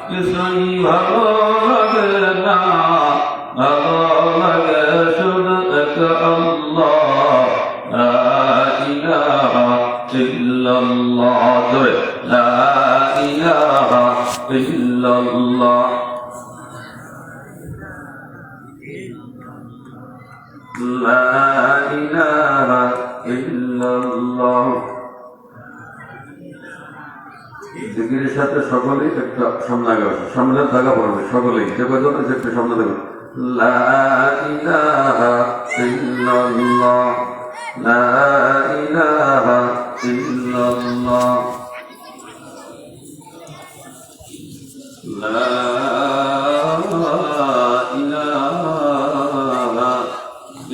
কিছুই ভালো লাগে না, ভালো লাগে শুধু এক আল্লাহ, লা ইলাহা ইল্লাল্লাহ, লা ইলাহা ইল্লাল্লাহ, লা ইলাহা ইল্লাল্লাহ। জিকিরের সাথে সকলেই একটা সামনে আগে আসে, সামনে থাকা পড়বে সকলেই, যে কয়জন আছে একটু সামনে থাকবে। লা ইলাহা ইল্লাল্লাহ, লা ইলাহা ইল্লাল্লাহ, লা ইলাহা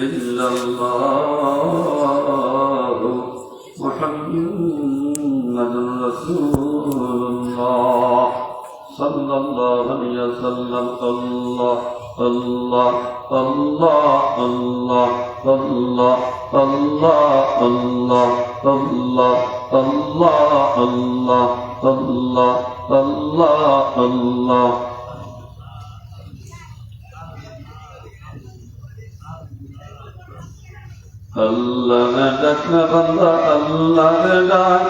ইল্লাল্লাহ, মুহাম্মাদুর রাসূলুল্লাহ সাল্লাল্লাহু আলাইহি ওয়াসাল্লাম। আল্লাহ আল্লাহ আল্লাহ আল্লাহ আল্লাহ আল্লাহ আল্লাহ আল্লাহ আল্লাহ আল্লাহ আল্লাহ আল্লাহ আল্লাহ। আল্লাহ ডাকলে বান্দা আল্লাহ ডাক,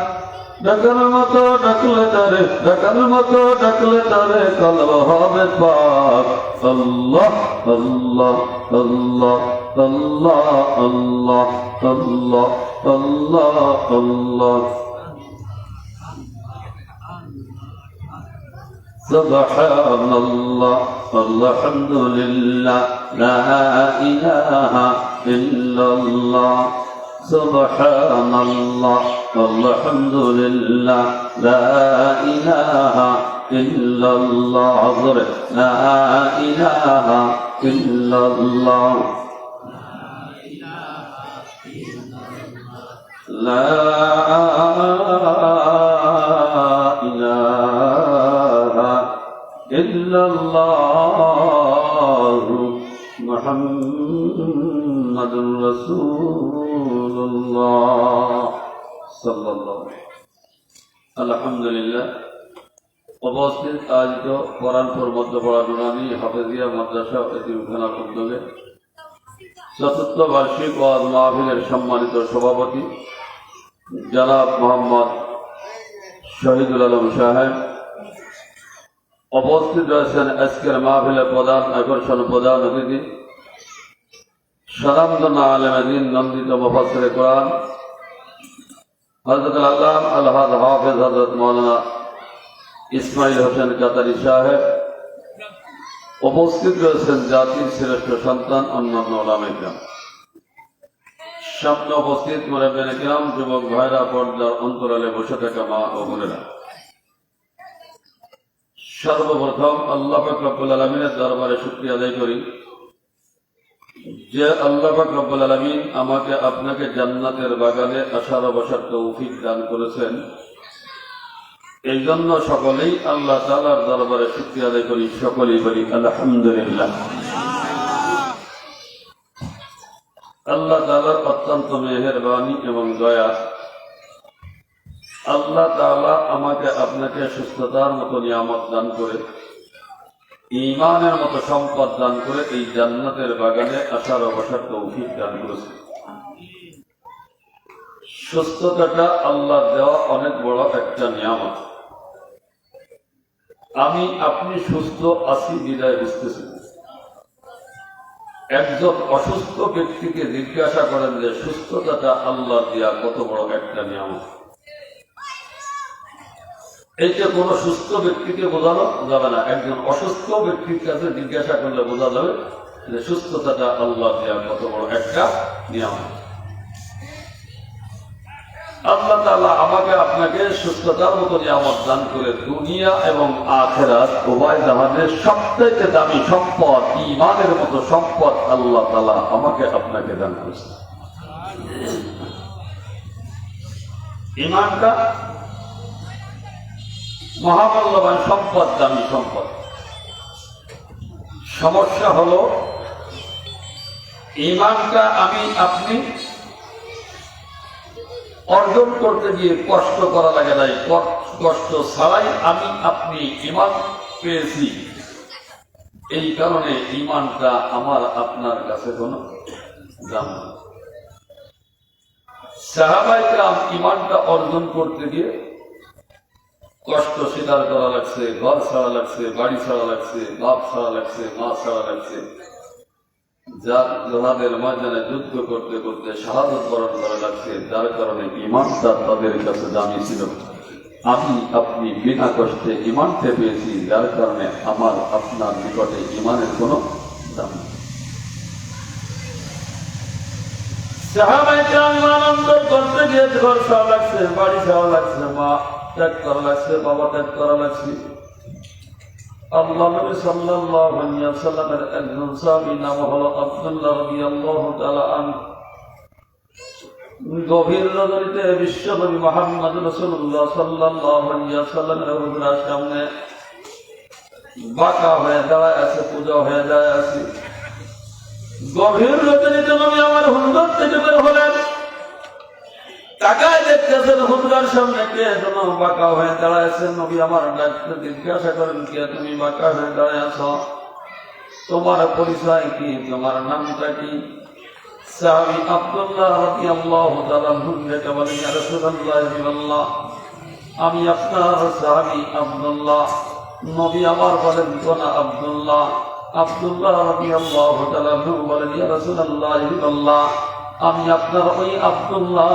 ডাকার মতো ডাকলে তারে, ডাকার মতো ডাকলে তারে কলব হবে পাক। আল্লাহ আল্লাহ আল্লাহ আল্লাহ আল্লাহ আল্লাহ আল্লাহ আল্লাহ। সুবহানাল্লাহ আলহামদুলিল্লাহ লা ইলাহা ইল্লাল্লাহ। সুবহানাল্লাহ আলহামদুলিল্লাহ লা ইলাহা ইল্লাল্লাহ, লা ইলাহা ইল্লাল্লাহ, লা ইলাহা ইল্লাল্লাহ, মুহাম্মাদুর রাসূলুল্লাহ সাল্লাল্লাহু আলাইহি। আলহামদুলিল্লাহ। উপস্থিত আয়োজিত কোরআনপুর মধ্যপাড়া নুরানী হাফেজিয়া মাদ্রাসা এতিমখানার উদ্যোগে চতুর্থ বার্ষিক ওয়াজ মাহফিলের সম্মানিত সভাপতি জনাব মোহাম্মদ শহীদুল আলম সাহেব, উপস্থিত রয়েছেন আজকের মাহফিলের প্রধান আকর্ষণ, প্রধান অতিথি স্বনামধন্য আলেমে দ্বীন, নন্দিত মুফাসসিরে কোরআন হযরত আল্লামা আল-হাজ হাফেজ হযরত মাওলানা ইসমাইল হোসেন কাতারি সাহেব, উপস্থিত রয়েছেন জাতির শ্রেষ্ঠ সন্তান অন্যান্য উলামায়ে কিরাম, সামনে উপস্থিত মুরব্বিয়ানে কিরাম, যুবক ভাইরা, পর্দার অন্তরালে বসে থাকা মা ও বোনেরা। সর্বপ্রথম আল্লাহ পাক রব্বুল আলামিনের দরবারে শুকরিয়া আদায় করি যে আল্লাহ পাক রব্বুল আলামিন আমাকে আপনাকে জান্নাতের বাগানে আসার বসার তৌফিক দান করেছেন। এই জন্য সকলেই আল্লাহ তাআলার দরবারে শুকরিয়া আদায় করি, সকলেই বলি আলহামদুলিল্লাহ। আল্লাহ তাআলার অত্যন্ত মেহেরবানি এবং দয়া, আল্লাহ তাআলা আমাকে আপনাকে সুস্থতার মতো নিয়ামত দান করে, ঈমানের মতো সম্পদ দান করে এই জান্নাতের বাগানে আসার বসার তৌফিক দান করেছে। সুস্থতাটা আল্লাহ দেওয়া অনেক বড় একটা নিয়ামত। আমি আপনি সুস্থ আছি বিদায় বুঝতেছি। একজন অসুস্থ ব্যক্তিকে জিজ্ঞাসা করেন যে সুস্থতাটা আল্লাহ দেয়া কত বড় একটা নিয়ামত। এইটা কোন সুস্থ ব্যক্তিকে বোঝানো যাবে না, একজন অসুস্থ ব্যক্তির কাছে জিজ্ঞাসা করলে বোঝা যাবে যে সুস্থতাটা আল্লাহ দেয়া কত বড় একটা নিয়ামত। আল্লাহ তাআলা আমাকে আপনাকে সুস্থতার মতো নিয়ামত দান করে দুনিয়া এবং আখিরাত উভয় জাহানের সবথেকে দামি সম্পদ, ঈমানের মতো সম্পদ আল্লাহ তাআলা আমাকে আপনাকে দান করেছেন। ঈমানটা মহামূল্যবান সম্পদ, দামি সম্পদ। সমস্যা হলো ঈমানটা আমি আপনি অর্জন করতে গিয়ে কষ্ট করা লাগে নাই, কষ্ট ছাড়াই আমি আপনি ঈমান পেয়েছি। এই কারণে ঈমানটা আমার আপনার কাছে কোনো দাম না। সাহাবায়ে কেরাম ঈমানটা অর্জন করতে গিয়ে কষ্ট স্বীকার করা লাগছে, ঘর ছাড়া লাগছে, বাড়ি ছাড়া লাগছে, বাপ ছাড়া লাগছে, মা ছাড়া লাগছে, যাদের ময়দানে যুদ্ধ করতে করতে শাহাদত বরণ করা লাগছে, যার কারণে ঈমানটা তাদের কাছে দামি ছিল। আমি আপনি বিনা কষ্টে ঈমানটা পেয়েছি, যার কারণে আমার আপনার নিকটে ঈমানের কোনো দাম নেই। সাহাবায়ে কেরাম ঈমান অর্জন করতে গিয়ে ঘর ছাড়া লাগছে, বাড়ি ছাড়া লাগছে, মা ত্যাগ করা লাগছে, বাবা ত্যাগ করা লাগছে। আল্লাহ নবী সাল্লাল্লাহু আলাইহি ওয়াসাল্লামের একজন সাহাবী নাম হলো আব্দুল্লাহ রাদিয়াল্লাহু তাআলা আনহু। গভীর রজনীতে বিশ্বনবী মুহাম্মদ রাসূলুল্লাহ সাল্লাল্লাহু আলাইহি ওয়াসাল্লামের হুজুরের সামনে বাঁকা হয়ে দাঁড়ায় আছে, পূজা হয়ে যায় আছে। গভীর রজনীতে নবী আমার হুজুর থেকে বের হলেন, তাকায় দেখতেছেন হুজুরের সামনে কে যেন বাঁকা হয়ে দাঁড়াইছে। নবী আমার ডাকতে জিজ্ঞাসা করেন, কে তুমি বাঁকা হয়ে দাঁড়ায় আছো? তোমার পরিচয় কি? তোমার নামটা কি? সাহাবী আব্দুল্লাহ রাদিয়াল্লাহু তাআলা হুজুরকে বলেন, ইয়া রাসূলুল্লাহ, আমি আপনার সাহাবী আব্দুল্লাহ। নবী আমার বলেন, কোন আব্দুল্লাহ? আব্দুল্লাহ রাদিয়াল্লাহু তাআলা বলেন, ইয়া রাসূলুল্লাহ, আমি আপনার ওই আব্দুল্লাহ,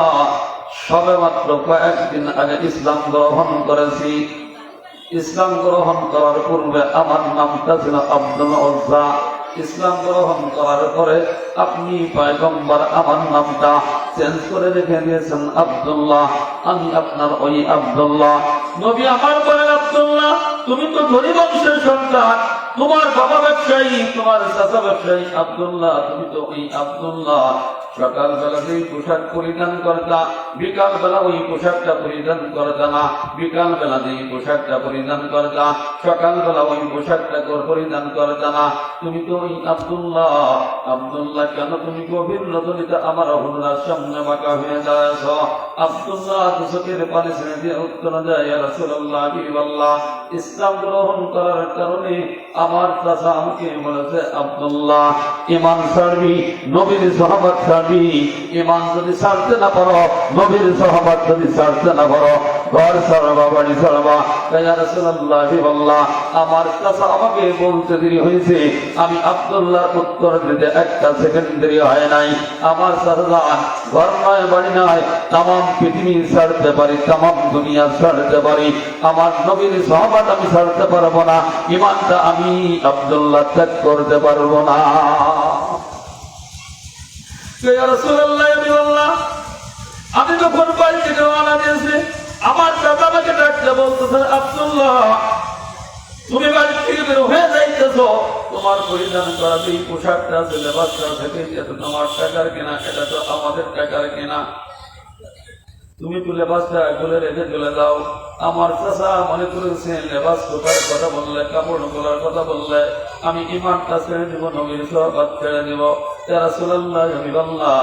সবে মাত্র কয়েকদিন আগে ইসলাম গ্রহণ করেছি। ইসলাম গ্রহণ করার পূর্বে আমার নামটা ছিল আব্দুল উজ্জা। ইসলাম গ্রহণ করার পরে আপনি পয়গম্বর আমার নামটা চেঞ্জ করে রেখে দিয়েছেন আব্দুল্লাহ। আমি আপনার ওই আব্দুল্লাহ। নবী আমার বলেন, আব্দুল্লাহ, তুমি তো ধনী বংশের সন্তান, তোমার বাবা ব্যবসায়ী, তোমার চাচা ব্যবসায়ী। আব্দুল্লাহ, তুমি তো ওই আব্দুল্লাহ। সকাল বেলা যেই পোশাক পরিধান করতা, বিকাল বেলা ওই পোশাকটা পরিধান করতা না। বিকাল বেলা যেই পোশাকটা পরিধান করতা, সকাল বেলা ওই পোশাকটা পরিধান করতা না। তুমি তো ওই আব্দুল্লাহ। আব্দুল্লাহ, কেন তুমি গভীর রজনীতে আমার হুজুরের সামনে বাঁকা হয়ে যাচ্ছ? আব্দুল্লাহ চোখের পানি ছেড়ে দিয়ে উত্তর দেয়, ইয়া রাসূলুল্লাহ, হাবিবাল্লাহ, ইসলাম গ্রহণ করার কারণে আমার চাচা আমাকে বলেছে, আব্দুল্লাহ, ঈমান ছাড়বি, নবীর সাহাবাত ছাড়বি। ঈমান যদি ছাড়তে না পারো, নবীর সাহাবাত যদি ছাড়তে না পারো, ঘর ছাড়বা, বাড়ি ছাড়বা। ইয়া রাসূলুল্লাহ, হাবিবাল্লাহ, আমার চাচা আমাকে বলতে দেরি হয়েছে, আমি আব্দুল্লাহর উত্তর দিতে একটা সেকেন্ড দেরি হয় নাই। আমার চাচা ঘর নয়, বাড়ি নয়, তাম পৃথিবী ছাড়তে পারি, তাম দুনিয়া ছাড়তে পারি, আমার নবীর সাহাবাত আমি ছাড়তে পারবো না। ঈমানটা আমি আব্দুল্লাহ ত্যাগ করতে পারবো না। ইয়া রাসূলুল্লাহ, হাবিবাল্লাহ, আমি যখন বাড়ি থেকে রওনা দিয়েছি, আমার চাচা আমাকে ডাকতে বলতেছে, আব্দুল্লাহ, তুমি বাড়ি থেকে বের হয়ে যাইতেছ, তোমার পরিধান করা যে পোশাকটা আছে, লেবাসটা থেকে, এটা তোমার টাকার কেনা, এটা তো আমাদের টাকার কেনা, তুমি তো লেবাসটা খুলে রেখে চলে যাও। আমার চাচা মনে করেছেন লেবাস খোলার কথা বললে, কাপড় খোলার কথা বললে আমি ঈমানটা ছেড়ে দিব, নবীর সাহাবাত ছেড়ে দিব। ইয়া রাসূলুল্লাহ, হাবিবাল্লাহ,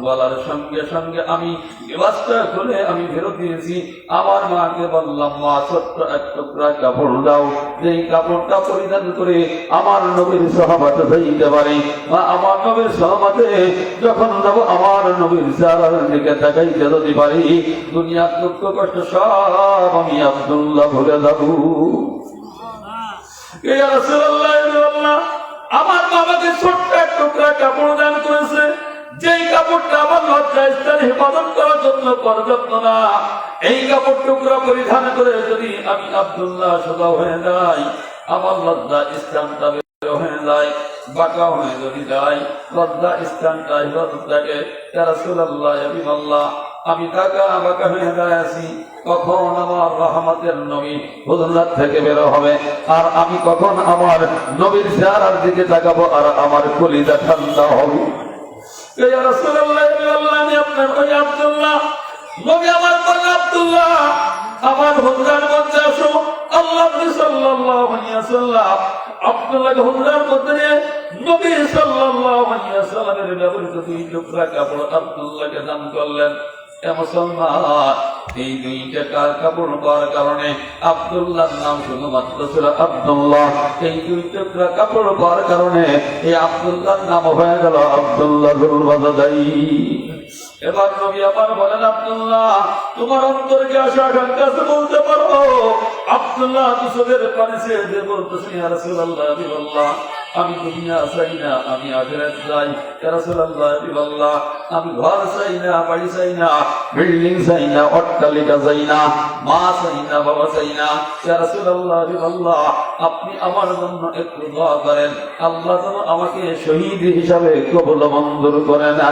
বলার সঙ্গে সঙ্গে আমি লেবাসটা খুলে আমি ফেরত দিয়েছি। আমার মাকে বললাম, মা, ছোট্ট এক টুকরা কাপড় দাও, যেই কাপড়টা পরিধান করে আমার নবীর সাহাবাতে যাইতে পারি। মা, আমার নবীর সাহাবাতে যখন যাব, আমার নবীর চেহারার দিকে তাকাইতে যদি পারি, দুনিয়ার দুঃখ কষ্ট সব আমি আব্দুল্লাহ ভুলে যাব। ইয়া রাসূলুল্লাহ, হাবিবাল্লাহ, আমার বাবাকে ছোট্ট এক টুকরা কাপড় দান করেছে, যেই কাপড়টা আমার লজ্জাস্থান হেফাজত করার জন্য পর্যাপ্ত না। এই কাপড় টুকরা পরিধান করে যদি আমি আব্দুল্লাহ সোজা হয়ে যাই, আমার লজ্জা স্থানটা বের হয়ে যায়, বাঁকা হয়ে যদি যাই, লজ্জা স্থানটা হেফাজত থাকে। ইয়া রাসূলুল্লাহ, হাবিবাল্লাহ, আমি টাকা বাঁকা হয়ে দাঁড়াইছি, কখন আমার রহমতের নবী হুজুরাত থেকে বের হবে, আর আমি কখন আমার নবীর চেহারার দিকে তাকাবো, আর আমার কলিজা ঠান্ডা হবে। ইয়া রাসূলুল্লাহ, আমি আপনার ওই আব্দুল্লাহ। নবী আমার বললেন, আব্দুল্লাহ, আমার হুজুরার মধ্যে আসো। আল্লাহ সাল্লাল্লাহু আলাইহি ওয়াসাল্লাম আব্দুল্লাহকে হুজুরার মধ্যে নিয়ে নবী সাল্লাল্লাহু আলাইহি ওয়াসাল্লামের ব্যবহৃত দুই টুকরা কাপড় আব্দুল্লাহকে দান করলেন। মুসলমান, এই দুইটা কাপড় পাওয়ার কারণে আব্দুল্লাহর নাম শুধুমাত্র ছিল আব্দুল্লাহ। এই দুই টুকরা কাপড় পাওয়ার কারণে এই আব্দুল্লাহর নাম হয়ে গেল আব্দুল্লাহুল বাদাদাই। এবার নবী আমার বলেন, আব্দুল্লাহ তোমার অন্তরকে আশা আকাঙ্ক্ষা বলতে পারো? আব্দুল্লাহ দুচোখের পানি ছেড়ে দিয়ে বলতেছে, ইয়া রাসূলুল্লাহ, হাবিবাল্লাহ, আমি দুনিয়া চাই না, আমি আখিরাত চাই। ইয়া রাসূলুল্লাহ, হাবিবাল্লাহ, আমি ঘর চাই না, বাড়ি চাই না, বিল্ডিং চাই না, অট্টালিকা চাই না, মা চাই না, বাবা চাই না। ইয়া রাসূলুল্লাহ, হাবিবাল্লাহ, আপনি আমার জন্য একটু দোয়া করেন, আল্লাহ যেন আমাকে শহীদ হিসাবে কবুল মঞ্জুর করে না।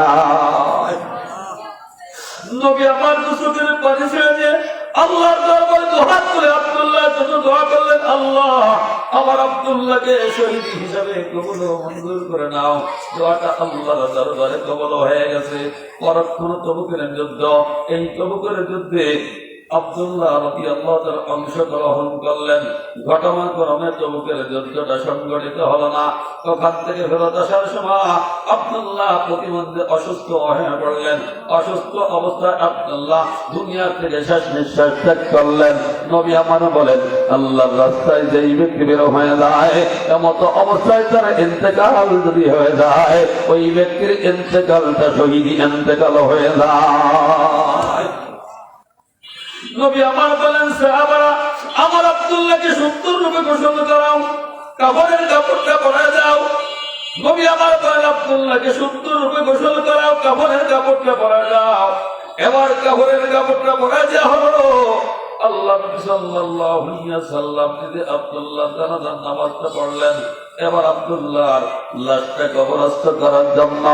নবী আমার দুচোখের পানি ছেড়ে দিয়ে আল্লাহর দরবারে দুহাত তুলে আব্দুল্লাহর জন্য দোয়া করলেন, আল্লাহ আমার আব্দুল্লাহকে শহীদ হিসাবে কবুল মঞ্জুর করে নাও। দোয়াটা আল্লাহর দরবারে কবুল হয়ে গেছে। পরক্ষণ তবুকের যুদ্ধ, এই তবুকের যুদ্ধে আব্দুল্লাহ রাদিয়াল্লাহু তাআলা অংশগ্রহণ করলেন। ঘটনাক্রমে তবুকের যুদ্ধটা সংগঠিত হলো না। ওখান থেকে ফেরত আসার সময় আব্দুল্লাহ প্রতিমধ্যে অসুস্থ হয়ে পড়লেন। অসুস্থ অবস্থায় আব্দুল্লাহ দুনিয়া থেকে শেষ নিঃশ্বাস ত্যাগ করলেন। নবী আমার বলেন, আল্লাহর রাস্তায় যেই ব্যক্তি বের হয়ে যায়, এমত অবস্থায় তার ইন্তেকাল যদি হয়ে যায়, ওই ব্যক্তির ইন্তেকালটা শহীদি ইন্তেকাল হয়ে যায়। নবী আমার বলেন, সাহাবারা আমার আব্দুল্লাহকে সুন্দর রূপে গোসল করাও, কাপড়ের কাপড়টা পরায় দাও। নবী আমার বলেন, আব্দুল্লাহকে সুন্দর রূপে গোসল করাও, কাপড়ের কাপড়টা পরায় দাও। এবার কাপড়ের কাপড়টা পরায় দেওয়া হলো। আল্লাহ নবী সাল্লাল্লাহু আলাইহি ওয়াসাল্লাম যদি আব্দুল্লাহ জানাজার নামাজটা পড়লেন। এবার আব্দুল্লাহর লাশটা কবরস্থ করার জন্য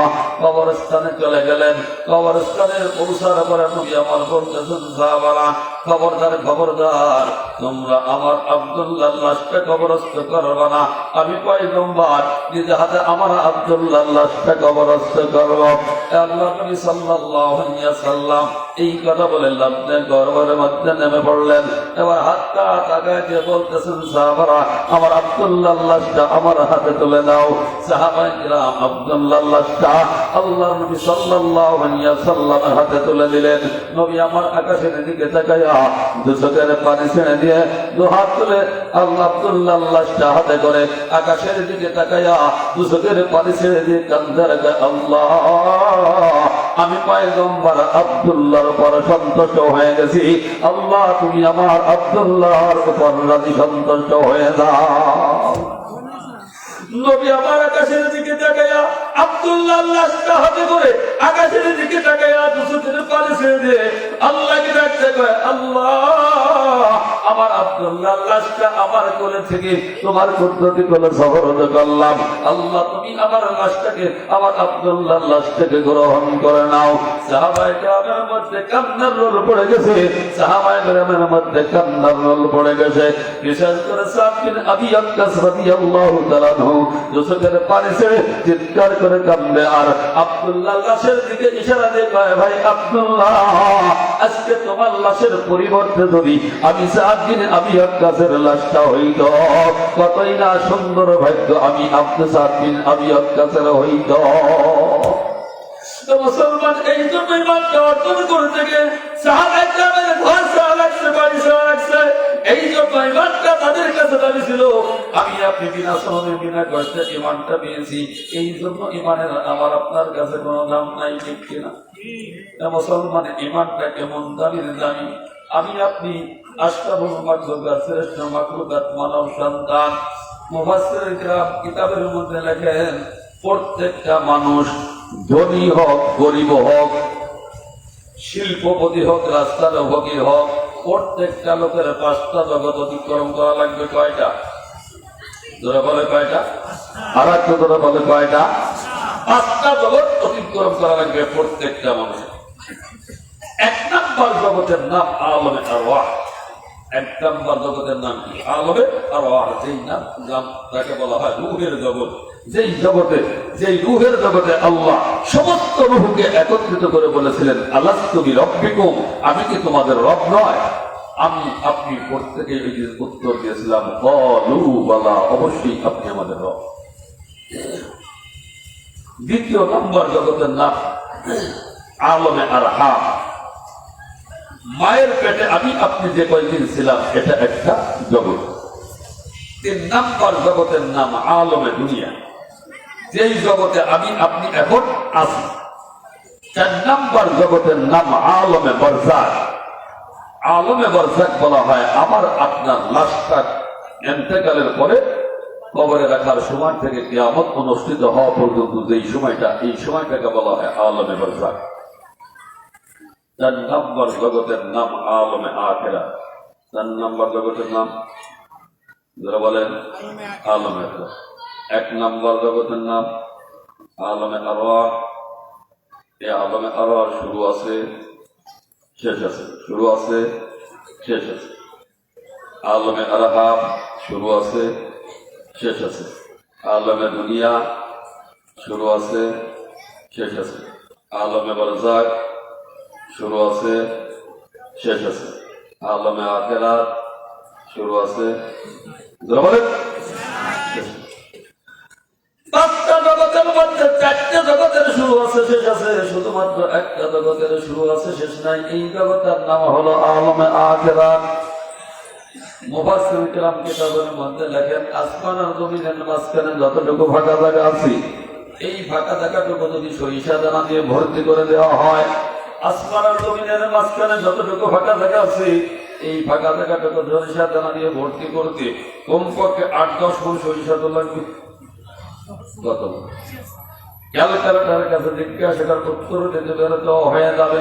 কবরস্থানে চলে গেলেন। কবরস্থানে পৌঁছার পরে নবী আমার বলতেছেন, সাহাবারা খবরদার, খবরদার, তোমরা আমার আব্দুল্লাহর লাশটা কবরস্থ করবে না। আমি পয়গম্বর, নিজে হাতে আমার আব্দুল্লাহর লাশটা কবরস্থ করব। আল্লাহ নবী সাল্লাল্লাহু আলাইহি ওয়াসাল্লাম এই কথা বলে লাফে গর্ভের মধ্যে নেমে পড়লেন। এবার হাতটা তাকায় দিয়ে বলতেছেন, সাহাবারা আমার আব্দুল্লাহর লাশটা আমার হাতে তুলে দাও। সাহাবায়ে কিরাম আব্দুল্লাহর লাশটা আল্লাহ নবী সাল্লাল্লাহু আলাইহি ওয়াসাল্লামের হাতে তুলে দিলেন। নবী আমার আকাশের দিকে তাকায়া দু চোখের পানি ছেড়ে দিয়ে দু হাত তুলে আল্লাহ আব্দুল্লাহর লাশটা হাতে করে আকাশের দিকে তাকায়া দু চোখের পানি ছেড়ে দিয়ে কাঁদতে লাগে, আল্লাহ আমি পয়গম্বর আব্দুল্লাহর উপর সন্তুষ্ট হয়ে গেছি। আল্লাহ তুমি আমার আব্দুল্লাহর উপর রাজি সন্তুষ্ট হয়ে যাও। নবী আমার আকাশের দিকে তাকায়া আব্দুল্লাহর লাশটা হাতে করে আকাশের দিকে তাকায়া দু চোখের পানি ছেড়ে দিয়ে আল্লাহকে ডাকতে কয়, আল্লাহ আমার আব্দুল্লাহর লাশটা আমার কোলে থেকে তোমার কুদরতি কোলে সহরত করলাম। আল্লাহ তুমি আমার লাশটাকে, আমার আব্দুল্লাহর লাশটাকে গ্রহণ করে নাও। সাহাবায়ে কেরামের মধ্যে কান্নার রোল পড়ে গেছে। সাহাবায়ে কেরামের মধ্যে কান্নার রোল পড়ে গেছে। বিশেষ করে সাদ বিন আবি ওয়াক্কাস রাদিয়াল্লাহু তাআলা দু চোখের পানি ছেড়ে চিৎকার করে কাঁদে আর আব্দুল্লাহর লাশের দিকে ইশারা দিয়ে কয়, ভাই আব্দুল্লাহ, আজকে তোমার লাশের পরিবর্তে যদি আমি সাদ বিন আবি ওয়াক্কাসের লাশটা হইত, কতই না সুন্দর ভাগ্য আমি সাদ বিন আবি ওয়াক্কাসের হইত। মুসলমান এই জন্য ইমানটা অর্জন করতে গিয়ে সাহাবায়ে কেরামের ঘর ছাড়া লাগছে, বাড়ি ছাড়া লাগছে। এই জন্য ইমানটা তাদের কাছে দাবি ছিল। আমি আপনি বিনা শ্রমে বিনা কষ্টে ইমানটা পেয়েছি। এই জন্য ইমানের আমার আপনার কাছে কোনো দাম নাই, ঠিক কিনা? মুসলমান ইমানটা কেমন দামির দামি। আমি আপনি আশরাফুল মাখলুকাত, শ্রেষ্ঠ মাখলুকাত, মানব সন্তান। মুফাসসির কিরাম কিতাবের মধ্যে লেখেন, প্রত্যেকটা মানুষ ধনী হোক, গরিব হোক, শিল্পপতি হোক, রাস্তার ভোগী হোক, প্রত্যেকটা লোকের 5টা জগৎ অতিক্রম করা লাগবে। কয়টা? ধরে বলে কয়টা? আর একটু ধরে বলে কয়টা? 5টা জগৎ অতিক্রম করা লাগবে প্রত্যেকটা মানুষের। 1 নম্বর জগতের নাম আলমে আরওয়াহ। 1 নম্বর জগতের নাম কি? আলমে আরওয়াহ। যেই নাম তাকে বলা হয় রূহের জগৎ। যেই জগতে, যেই রূহের জগতে আল্লাহ সমস্ত রূহকে একত্রিত করে বলেছিলেন, আলাস্তু বিরব্বিকুম, আমি কি তোমাদের রব নয়? আমি আপনি প্রত্যেকে এই উত্তর দিয়েছিলাম, ক্বালু বালা, অবশ্যই আপনি আমাদের রব। 2 নম্বর জগতের নাম আলমে আরহাম। মায়ের পেটে আমি আপনি যে কয়েকদিন ছিলাম এটা একটা জগৎ। 3 নাম্বার জগতের নাম আলমে দুনিয়া, যেই জগতে আমি আপনি এখন আছি। 4 নাম্বার জগতের নাম আলমে বরজাক। আলমে বরজাক বলা হয় আমার আপনার লাশটা ইন্তেকালের পরে কবরে রাখার সময় থেকে কিয়ামত অনুষ্ঠিত হওয়া পর্যন্ত যেই সময়টা, এই সময়টাকে বলা হয় আলমে বরজাক। 4 নম্বর জগতের নাম আলমে আখিরাত। 4 নম্বর জগতের নাম যারা বলেন আলমে আখিরাত। 1 নম্বর জগতের নাম আলমে আরওয়াহ। এই আলমে আরওয়াহ শুরু আছে, শেষ আছে, শুরু আছে, শেষ আছে। আলমে আরহাম শুরু আছে, শেষ আছে। আলমে দুনিয়া শুরু আছে, শেষ আছে। আলমে বরজাক শুরু আছে, শেষ আছে। আলমে আখিরাত শুরু আছে, পাঁচটা জগতের মধ্যে 4টে জগতের শুরু আছে, শেষ আছে। শুধুমাত্র একটা জগতের শুরু আছে, শেষ নাই। এই জগতের নাম হলো আলমে আখিরাত। মুফাসসির কিরাম কিতাবের মধ্যে লেখেন, আসমান আর জমিনের মাঝখানে যতটুকু ফাঁকা জায়গা আছে, এই ফাঁকা জায়গাটুকু যদি সরিষা দানা দিয়ে ভর্তি করে দেওয়া হয়, আসমান আর জমিনের মাঝখানে যতটুকু ফাঁকা জায়গা আছে, এই ফাঁকা জায়গাটুকু সরিষা দানা দিয়ে ভর্তি করতে কমপক্ষে 8-10 মণ সরিষা তো লাগবে। কত ক্যালকুলেটরের কাছে জিজ্ঞাসা করার উত্তর দিতে পারে তো হয়ে যাবে,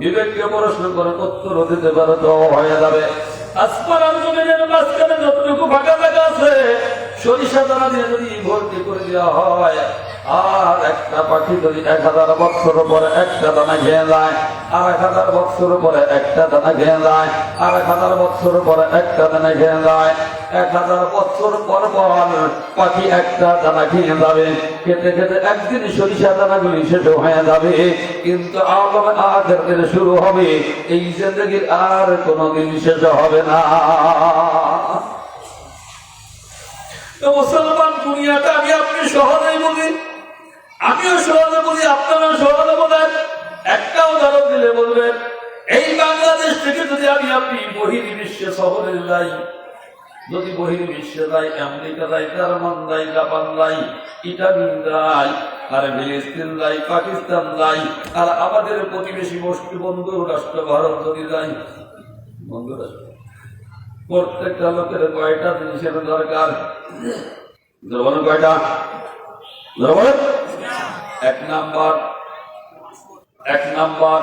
বিবেককে প্রশ্ন করে উত্তর দিতে পারে তো হয়ে যাবে। আসমান আর জমিনের মাঝখানে যতটুকু ফাঁকা জায়গা আছে, সরিষা দানা দিয়ে যদি ভর্তি করে দেওয়া হয়, আর একটা পাখি যদি 1000 বছর পরে একটা দানা খেয়ে যায়, আর 1000 বছর পরে একটা দানা খেয়ে যায়, আর 1000 বছর পরে একটা দানা খেয়ে যায়, 1000 বছর পর পর পাখি একটা দানা খেয়ে যাবে। খেতে খেতে একদিন সরিষা দানাগুলি শেষ হয়ে যাবে, কিন্তু আলমে আখিরাতের শুরু হবে। এই জিন্দেগির আর কোনোদিন শেষ হবে না। মুসলমান দুনিয়াটা আমি আপনি সহজেই বলি, আমিও সহজে বলি, আপনারা সহজে বলেন। একটা উদাহরণ দিলে বলবেন, এই বাংলাদেশ থেকে যদি আমি আপনি বহির্বিশ্বে শহরে যাই, যদি বহির্বিশ্বে যাই, আমেরিকা যাই, জার্মান যাই, জাপান যাই, ইটালি যাই, আর ফিলিস্তিন যাই, পাকিস্তান যাই, আর আমাদের প্রতিবেশী বন্ধু রাষ্ট্র ভারত যদি যাই, বন্ধু রাষ্ট্র, প্রত্যেকটা লোকের কয়টা জিনিসের দরকার? বলেন কয়টা? বলেন। 1 নাম্বার, 1 নাম্বার,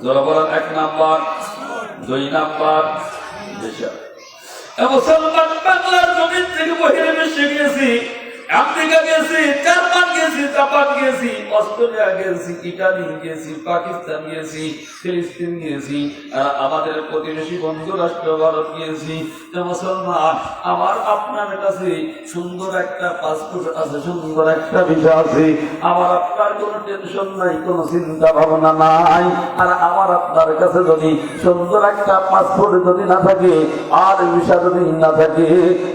যারা বলেন 1 নাম্বার, 2 নাম্বার দেশা। মুসলমান বাংলার জমিন থেকে বহির্বিশ্বে গিয়েছি, আমেরিকা গেছি, জার্মান গেছি, জাপান গেছি, অস্ট্রেলিয়া গেছি, ইটালি গেছি, পাকিস্তান গেছি, ফিলিস্তিন গেছি, আর আমাদের প্রতিবেশী বন্ধু রাষ্ট্র ভারত গিয়েছি। মুসলমান, আমার আপনার কাছে সুন্দর একটা পাসপোর্ট আছে, সুন্দর একটা ভিসা আছে, আমার আপনার কোনো টেনশন নাই, কোনো চিন্তা ভাবনা নাই। আর আমার আপনার কাছে যদি সুন্দর একটা পাসপোর্ট যদি না থাকে, আর ভিসা যদি না থাকে,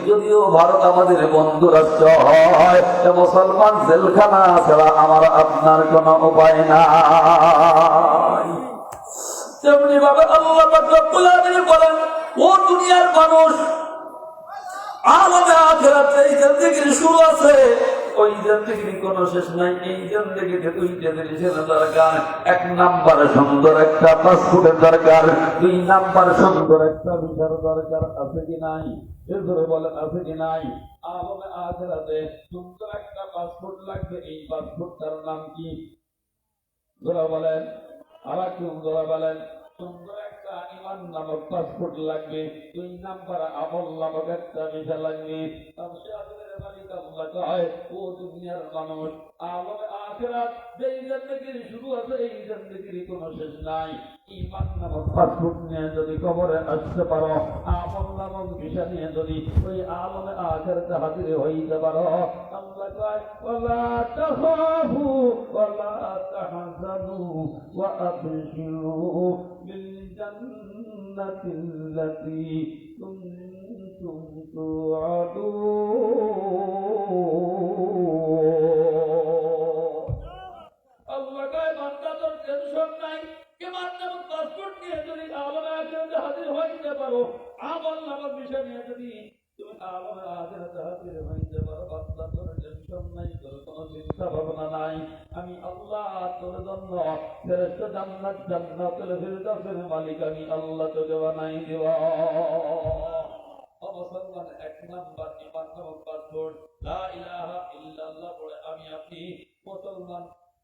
যদিও ভারত আমাদের বন্ধু রাষ্ট্র হয়, মুসলমান জেলখানা ছাড়া আমার আপনার কোনো উপায় নাই। তেমনি ভাবে আল্লাহ পাক রব্বুল আলামিন বলেন, ও দুনিয়ার মানুষ, আলমে আখিরাতে এই জিন্দেগির শুরু আছে, ওই জিন্দেগির কোনো শেষ নাই। এই জিন্দেগিতে 2টা জিনিসের দরকার। 1 নাম্বার সুন্দর একটা পাসপোর্টের দরকার, 2 নাম্বার সুন্দর একটা ভিসার দরকার। আছে কি নাই? এরপরে বলেন আছে কি নাই? আলমে আখিরাতে সুন্দর একটা পাসপোর্ট লাগবে। এই পাসপোর্টটার নাম কি? যারা বলেন, আর একটু যারা বলেন, সুন্দর একটা ইমান নামক পাসপোর্ট লাগবে, 2 নাম্বার আমল নামক একটা ভিসা লাগবে। ও দুনিয়ার মানুষ, আলমে আখিরাত যেই জিন্দেগির শুরু আছে, এই জিন্দেগির কোনো শেষ নাই। ইমান নামক পাসপোর্ট নিয়ে যদি কবরে আসতে পারো, আমল নামক ভিসা নিয়ে যদি ওই আলমে আখিরাতে হাজির হইতে পারো, আল্লাহ কয়, ওয়ালা তাখাফু ওয়ালা তাহজানু ওয়া আবশিরু বিল জান্নাতিল্লাতী কুনতুম তুআদুন। আল্লাহ কয়, বান্দা তোর টেনশন নাই, ইমান নামক পাসপোর্ট নিয়ে যদি হইতে পারো, আমল নামক বিষয় নিয়ে যদি তুমি আলমের আখিরাতে হাজির হইতে পারো, বান্দা তোর টেনশন নাই, তোর কোনো চিন্তা ভাবনা নাই। আমি আল্লাহ তোর জন্য ফেরেশতা জান্নাতুল ফিরদাউসের মালিক আমি আল্লাহ তোকে বানাই দেব। মুসলমান, এক নাম্বার ঈমান নামক পাসপোর্ট লা ইলাহা ইল্লাল্লাহ পড়ে আমি আপনি মুসলমান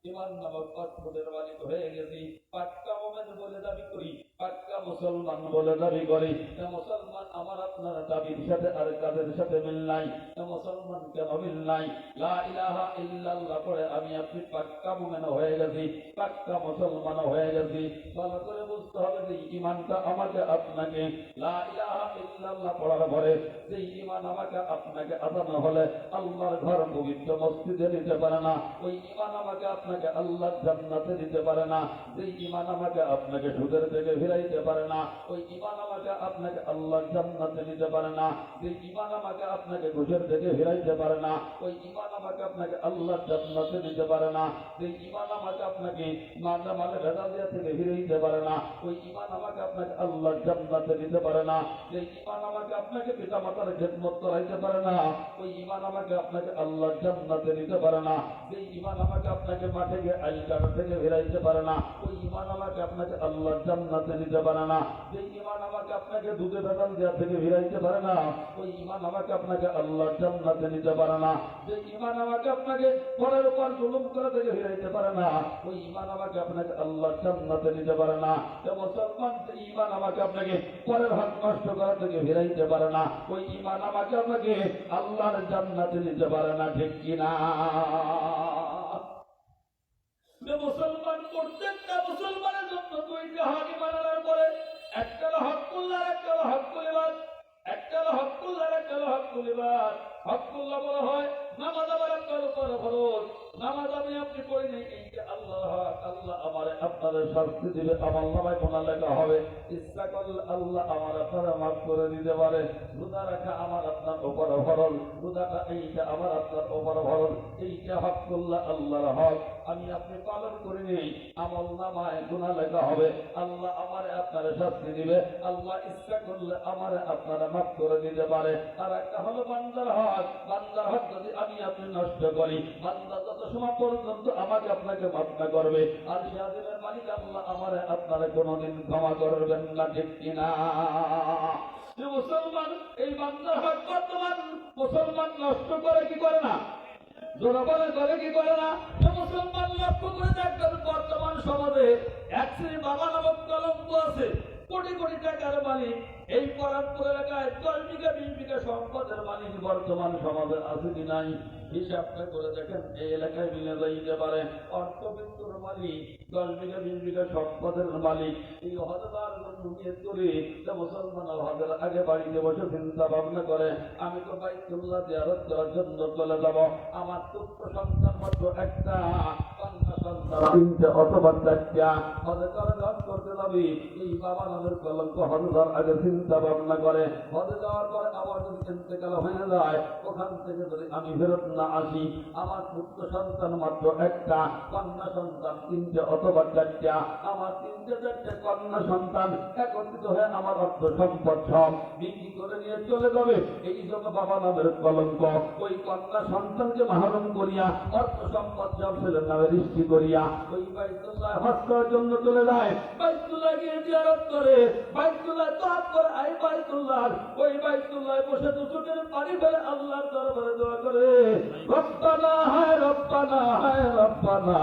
ঈমান নামক পাসপোর্টের মালিক হয়ে গেছি। পাক্কা মুমিন বলে দাবি করি, পাক্কা মুসলমান বলে দাবি করি। মুসলমান আমার আপনার দাবির সাথে আর কাদের সাথে মিল নাই? মুসলমান কেন মিল নাই? লা ইলাহা ইল্লাল্লাহ পড়ে আমি আপনি পাক্কা মুমিন হয়ে গেছি, পাক্কা মুসলমান হয়ে গেছি। ভালো করে বুঝতে হবে যে ঈমানটা আমাকে আপনাকে লা ইলাহা ইল্লাল্লাহ পড়ার পরে যে ঈমান আমাকে আপনাকে আদানো হলে আল্লাহর ঘর পবিত্র মসজিদে নিতে পারে না, ওই ঈমান আমাকে আপনাকে আল্লাহর জান্নাতে দিতে পারে না। যে ঈমান আমাকে আপনাকে সুদের থেকে ফিরাইতে পারে না, ওই ঈমান আমাকে আপনাকে আল্লাহর জান্নাতে নিতে পারে না। যে ঈমান আমাকে আপনাকে ঘুষের থেকে ফিরাইতে পারে না, ওই ঈমান আমাকে আপনাকে আল্লাহর জান্নাতে নিতে পারে না। যে ঈমান আমাকে আপনাকে মালে ভেদালিয়া থেকে ফিরাইতে পারে না, ওই ঈমান আমাকে আপনাকে আল্লাহর জান্নাতে নিতে পারে না। যে ঈমান আমাকে আপনাকে পিতা মাতার খেদমত করাইতে পারে না, ওই ঈমান আমাকে আপনাকে আল্লাহর জান্নাতে নিতে পারে না। যে ঈমান আমাকে আপনাকে মাঠে গিয়ে আইলকাটা থেকে ফিরাইতে পারে না, ওই ঈমান আমাকে আপনাকে আল্লাহর জান্নাতে নিতে পারে না। যে ঈমান আমাকে আপনাকে দুধে ভেজাল দেওয়া থেকে ফিরাইতে পারে না, ওই ঈমান আমাকে আপনাকে আল্লাহর জান্নাতে নিতে পারে না। যে ঈমান আমাকে আপনাকে পরের উপর জুলুম করা থেকে ফিরাইতে পারে না, ওই ঈমান আমাকে আপনাকে আল্লাহর জান্নাতে নিতে পারে না। মুসলমান, যে ঈমান আমাকে আপনাকে পরের হক নষ্ট করা থেকে ফিরাইতে পারে না, ওই ঈমান আমাকে আপনাকে আল্লাহর জান্নাতে নিতে পারে না। ঠিক কিনা? মুসলমান, প্রত্যেকটা মুসলমানের জন্য দুইটা হক মানার পরে একটা হলো হকুল্লাহ, একটা হলো হকুল ইবাদ। একটা হলো হকুল্লাহ, একটা হলো হকুল ইবাদ। হকুল্লাহ বলা হয় নামাজ আমার আপনার উপর ফরজ, নামাজ আমি আপনি পড়ি নাই, এইটা আল্লাহ হক। আল্লাহ আমার আপনাদের শাস্তি দিবে, আমার নামায় গুনাহ লেখা হবে। ইচ্ছা করলে আল্লাহ আমার আপনারা মাফ করে দিতে পারে। রোজা রাখা আমার আপনার উপর ফরজ, রোজাটা এইটা আমার আপনার উপর ফরজ, এইটা হকুল্লাহ আল্লাহর হক। আমি আপনি পালন করি নেই, আমল নামায় গুনাহ লেখা হবে। আল্লাহ আমার আপনারা শাস্তি দিবে। আল্লাহ ইচ্ছা করলে আমার আপনারা মাফ করে দিতে পারে। আর একটা হলো বান্দার হক। বান্দার হক যদি আমি আপনি নষ্ট করি, বান্দা যত সময় পর্যন্ত আমাকে আপনাকে মাফ না করবে, আর শাহিদের মালিক আল্লাহ আমার আপনারা কোনোদিন ক্ষমা করবেন না। ঠিক কিনা? মুসলমান, এই বান্দার হক বর্তমান মুসলমান নষ্ট করে কি করে না? জোরাবালে করে কি করে না? মুসলমান লক্ষ্য করে দেখবেন বর্তমান সমাজে এক শ্রেণী বাবা নামক কলঙ্ক আছে, কোটি কোটি টাকার মালিক। এই পরানপুর এলাকায় 10 বিঘা 20 বিঘা সম্পদের মালিক বর্তমান সমাজে আছে কি নাই? হিসাবটা করে দেখেন, এই এলাকায় মিলে যাইতে পারে। অর্থবিত্তর মালিক, 10 বিঘা 20 বিঘা সম্পদের মালিক। এই হজদার নিয়ত করে মুসলমান হজের আগে বাড়িতে বসে চিন্তা ভাবনা করে, আমি তো বাইতুল্লাহ জিয়ারত করার জন্য চলে যাব। আমার পুত্র সন্তান মাত্র একটা, কন্যা সন্তান 3টে অথবা 4টা, হজে করে হজ করতে যাবি। এই বাবা নামের কলঙ্ক হজের আগে চিন্তা ভাবনা করে, হজে যাওয়ার পরে আমার যদি ইন্তেকাল হয়ে যায়, ওখান থেকে যদি আমি ফেরত না আসি, আমার পুত্র সন্তান মাত্র একটা, কন্যা সন্তান 3টে অথবা 4টা, আমার 3টে 4টে কন্যা সন্তান একত্রিত হয়ে আমার অর্থ সম্পদ সব বিক্রি করে নিয়ে চলে যাবে। এই জন্য বাবা নামের কলঙ্ক। ওই কন্যা সন্তানকে মাহরুম করিয়া অর্থ সম্পদ সব ছেলের নামে রিস্টি করিয়া ওই বাইতুল্লাহ হজ করার জন্য চলে যায়। বাইতুল্লাহ গিয়ে জিয়ারত করে, বাইতুল্লাহ তওয়াফ করে, আই বাইতুল্লাহ, ওই বাইতুল্লাহ বসে তো চোখের পানি ফেলে আল্লাহর দরবারে দোয়া করে, রব্বানা হায় রব্বানা হায় রব্বানা।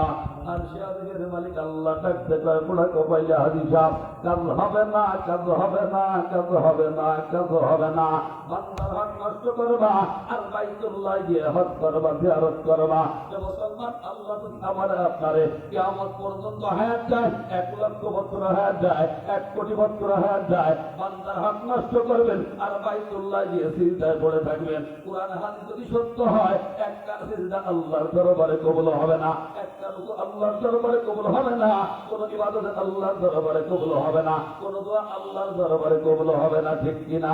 আর শাহিদের মালিক আল্লাহ ডাকতে কয়, বুড়া কপাইয়া হাদিসাব, কাজ হবে না, কাজ হবে না, কাজ হবে না, কাজ হবে না। বান্দার হক নষ্ট করবা আর বাইতুল্লাহ গিয়ে হজ করবা, জিয়ারত করবা। মুসলমান, আল্লাহ যদি আমার আপনারে কিয়ামত পর্যন্ত হায়াত যায়, 1 লক্ষ বছর হায়াত যায়, 1 কোটি বছর হায়াত যায়, বান্দার হক নষ্ট করবেন আর বাইতুল্লাহ গিয়ে সিজদায় পড়ে থাকবেন। কুরআন হাদিস যদি সত্য হয়, একটা সিজদা আল্লাহর দরবারে কবুল হবে না, একটা রুকু আল্লাহর দরবারে কবুল হবে না, কোন ইবাদত আল্লাহর দরবারে কবুল হবে না, কোন দোয়া আল্লাহর দরবারে কবুল হবে না। ঠিক কিনা?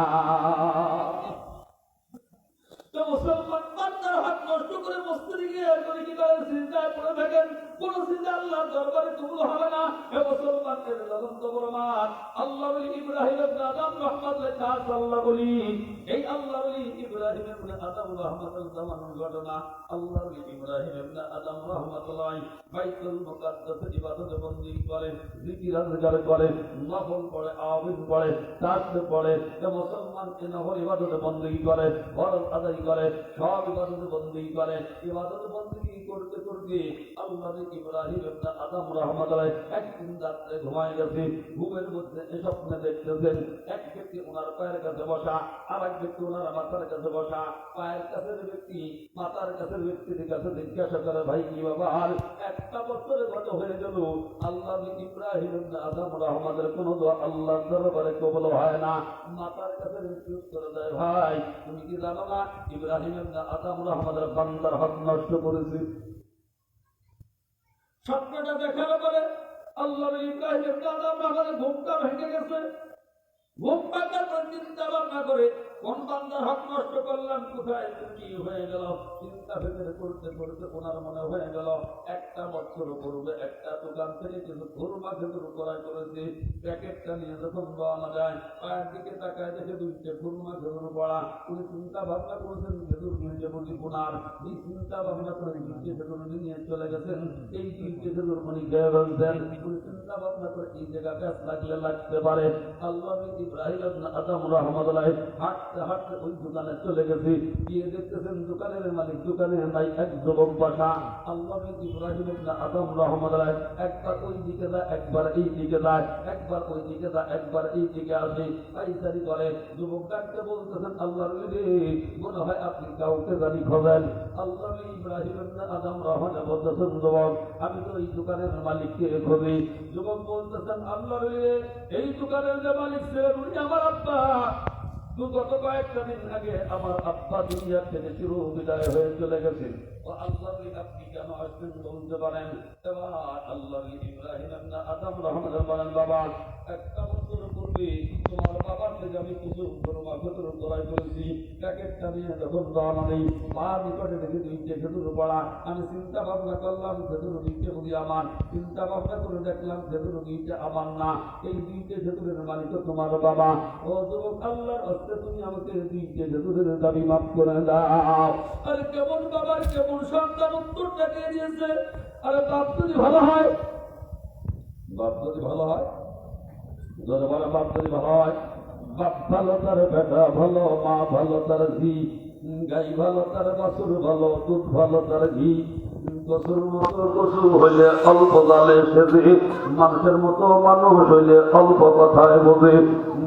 মুসলমান, বান্দার হক নষ্ট করে মস্তিষ্কে গিয়ে করে কি করে চিন্তায় পড়ে থাকেন, কোন চিন্তা আল্লাহর দরবারে কবুল হবে না। হে মুসলমানদের জ্বলন্ত প্রমাণ আল্লাহ বলি ইব্রাহিম ইবনে আদম রাহমাতুল্লাহ আল্লাহ বলি, এই আল্লাহ বলি ইব্রাহিম ইবনে আদম রাহমাতুল্লাহ ঘটনা। আল্লাহ বলি ইব্রাহিম ইবনে আদম রাহমাতুল্লাহ বাইতুল মুকাদ্দাসে ইবাদত বন্দী করে, জিকির আজকার করে, নফল পড়ে, আওয়াজ পড়ে, তাসবিহ পড়ে। হে মুসলমান এই নফল ইবাদত বন্দী করে, ফরজ আদায় করে, সব ইবাদত বন্দী করে। ইবাদত বন্দী করতে করতে আল্লাহ ইব্রাহিম ইবনে আদম রাহমাতুল্লাহ একদিন রাতে ঘুমায় গেছে, ঘুমের মধ্যে স্বপ্নে দেখতেছেন এক ব্যক্তি ওনার পায়ের কাছে বসা, আর এক ব্যক্তি ওনার মাথার কাছে বসা। পায়ের কাছের ব্যক্তি মাথার কাছের ব্যক্তির কাছে জিজ্ঞাসা করে, ভাই কি বাবা আর একটা বছরে কত হয়ে গেল আল্লাহ ইব্রাহিম ইবনে আদম রাহমাতুল্লাহ কোন দোয়া আল্লাহর দরবারে কবুল হয় না। মাথার কাছে ব্যক্তি উত্তর দেয়, ভাই তুমি কি জানো না ইব্রাহিম ইবনে আদম রাহমাতুল্লাহ বান্দার হক নষ্ট করেছে। স্বপ্নটা দেখার পরে আল্লাহ ইব্রাহিম ইবনে আদম রাহমাতুল্লাহ ঘুমটা ভেঙে গেছে। ঘুম ভাঙার পর চিন্তা ভাবনা করে কোন বান্দার হক নষ্ট করলাম, কোথায় কি হয়ে গেল, চিন্তা ভেতরে করতে করতে ওনার মনে হয়ে গেল একটা বছর পূর্বে একটা দোকান থেকে কিছু খুরমা খেজুর ক্রয় করেছে। প্যাকেটটা নিয়ে যখন পাওয়া যায় পায়ের দিকে তাকায় দেখে দুইটা খুরমা খেজুর পড়া। উনি চিন্তা ভাবনা করেছেন খেজুর নিয়ে বলি বোনার, এই চিন্তা ভাবনা করে দুইটা খেজুর নিয়ে চলে গেছেন। এই দুইটা খেজুর উনি খেয়ে ফেলছেন। উনি চিন্তা ভাবনা করে এই জায়গা গাছ লাগলে লাগতে পারে। আল্লাহ ইব্রাহিম ইবনে আদম রাহমাতুল্লাহ হাঁটতে হাঁটতে ওই দোকানে চলে গেছে, গিয়ে দেখতেছেন দোকানের মালিক দোকানে নাই, এক যুবক বসা। আল্লাহ ইব্রাহিম ইবনে আদম রাহমাতুল্লাহ একবার ওই দিকে যায়, একবার এই দিকে যায়, একবার ওই দিকে যায়, একবার এই দিকে আসে, পাইচারি করে। যুবক ডাকতে বলতেছেন, আল্লাহ রে মনে হয় আপনি কাউকে জানি খোঁজেন। আল্লাহ ইব্রাহিম ইবনে আদম রাহমাতুল্লাহ বলতেছেন, যুবক আমি তো এই দোকানের মালিককে খুঁজি। যুবক বলতেছেন, আল্লাহ রে এই দোকানের যে মালিক ছিলেন উনি আমার আব্বা। গত কয়েকটা দিন আগে আমার আব্বা দুনিয়া থেকে চির বিদায় হয়ে চলে গেছেন। আল্লাহ আপনি কেন আসবেন বলতে পারেন। এবার আল্লাহ ইব্রাহিম ইবনে আদম রাহমাতুল্লাহ বলেন, বাবা একটা বছর পূর্বে তোমার বাবার থেকে আমি কিছু খুরমা খেজুর ক্রয় করেছি। প্যাকেটটা নিয়ে যখন রওনা নেই মা নিকটে দেখে দুইটা খেজুর পড়া। আমি চিন্তা ভাবনা করলাম খেজুর দুইটা বুঝি আমার, চিন্তা ভাবনা করে দেখলাম খেজুর দুইটা আমার না, এই দুইটা খেজুরের মালিক তোমার বাবা। ও যুবক আল্লাহর হস্তে তুমি আমাকে দুইটা খেজুরের দাবি মাফ করে দাও। আরে কেমন বাবার কেমন সন্তান উত্তরটা দিয়ে দিয়েছে। আরে বাপ যদি ভালো হয়, বাপ যদি ভালো হয়, বাপ যদি ভালো হয়, বাপ ভালো তার বেটা ভালো, মা ভালো তার ঘি, গাই ভালো তার বাছুর ভালো, দুধ ভালো তার ঘি। গছুর মতো গছু হইলে অল্প জালে সেজে, মানুষের মতো মানুষ হইলে অল্প কথায় বোঝে।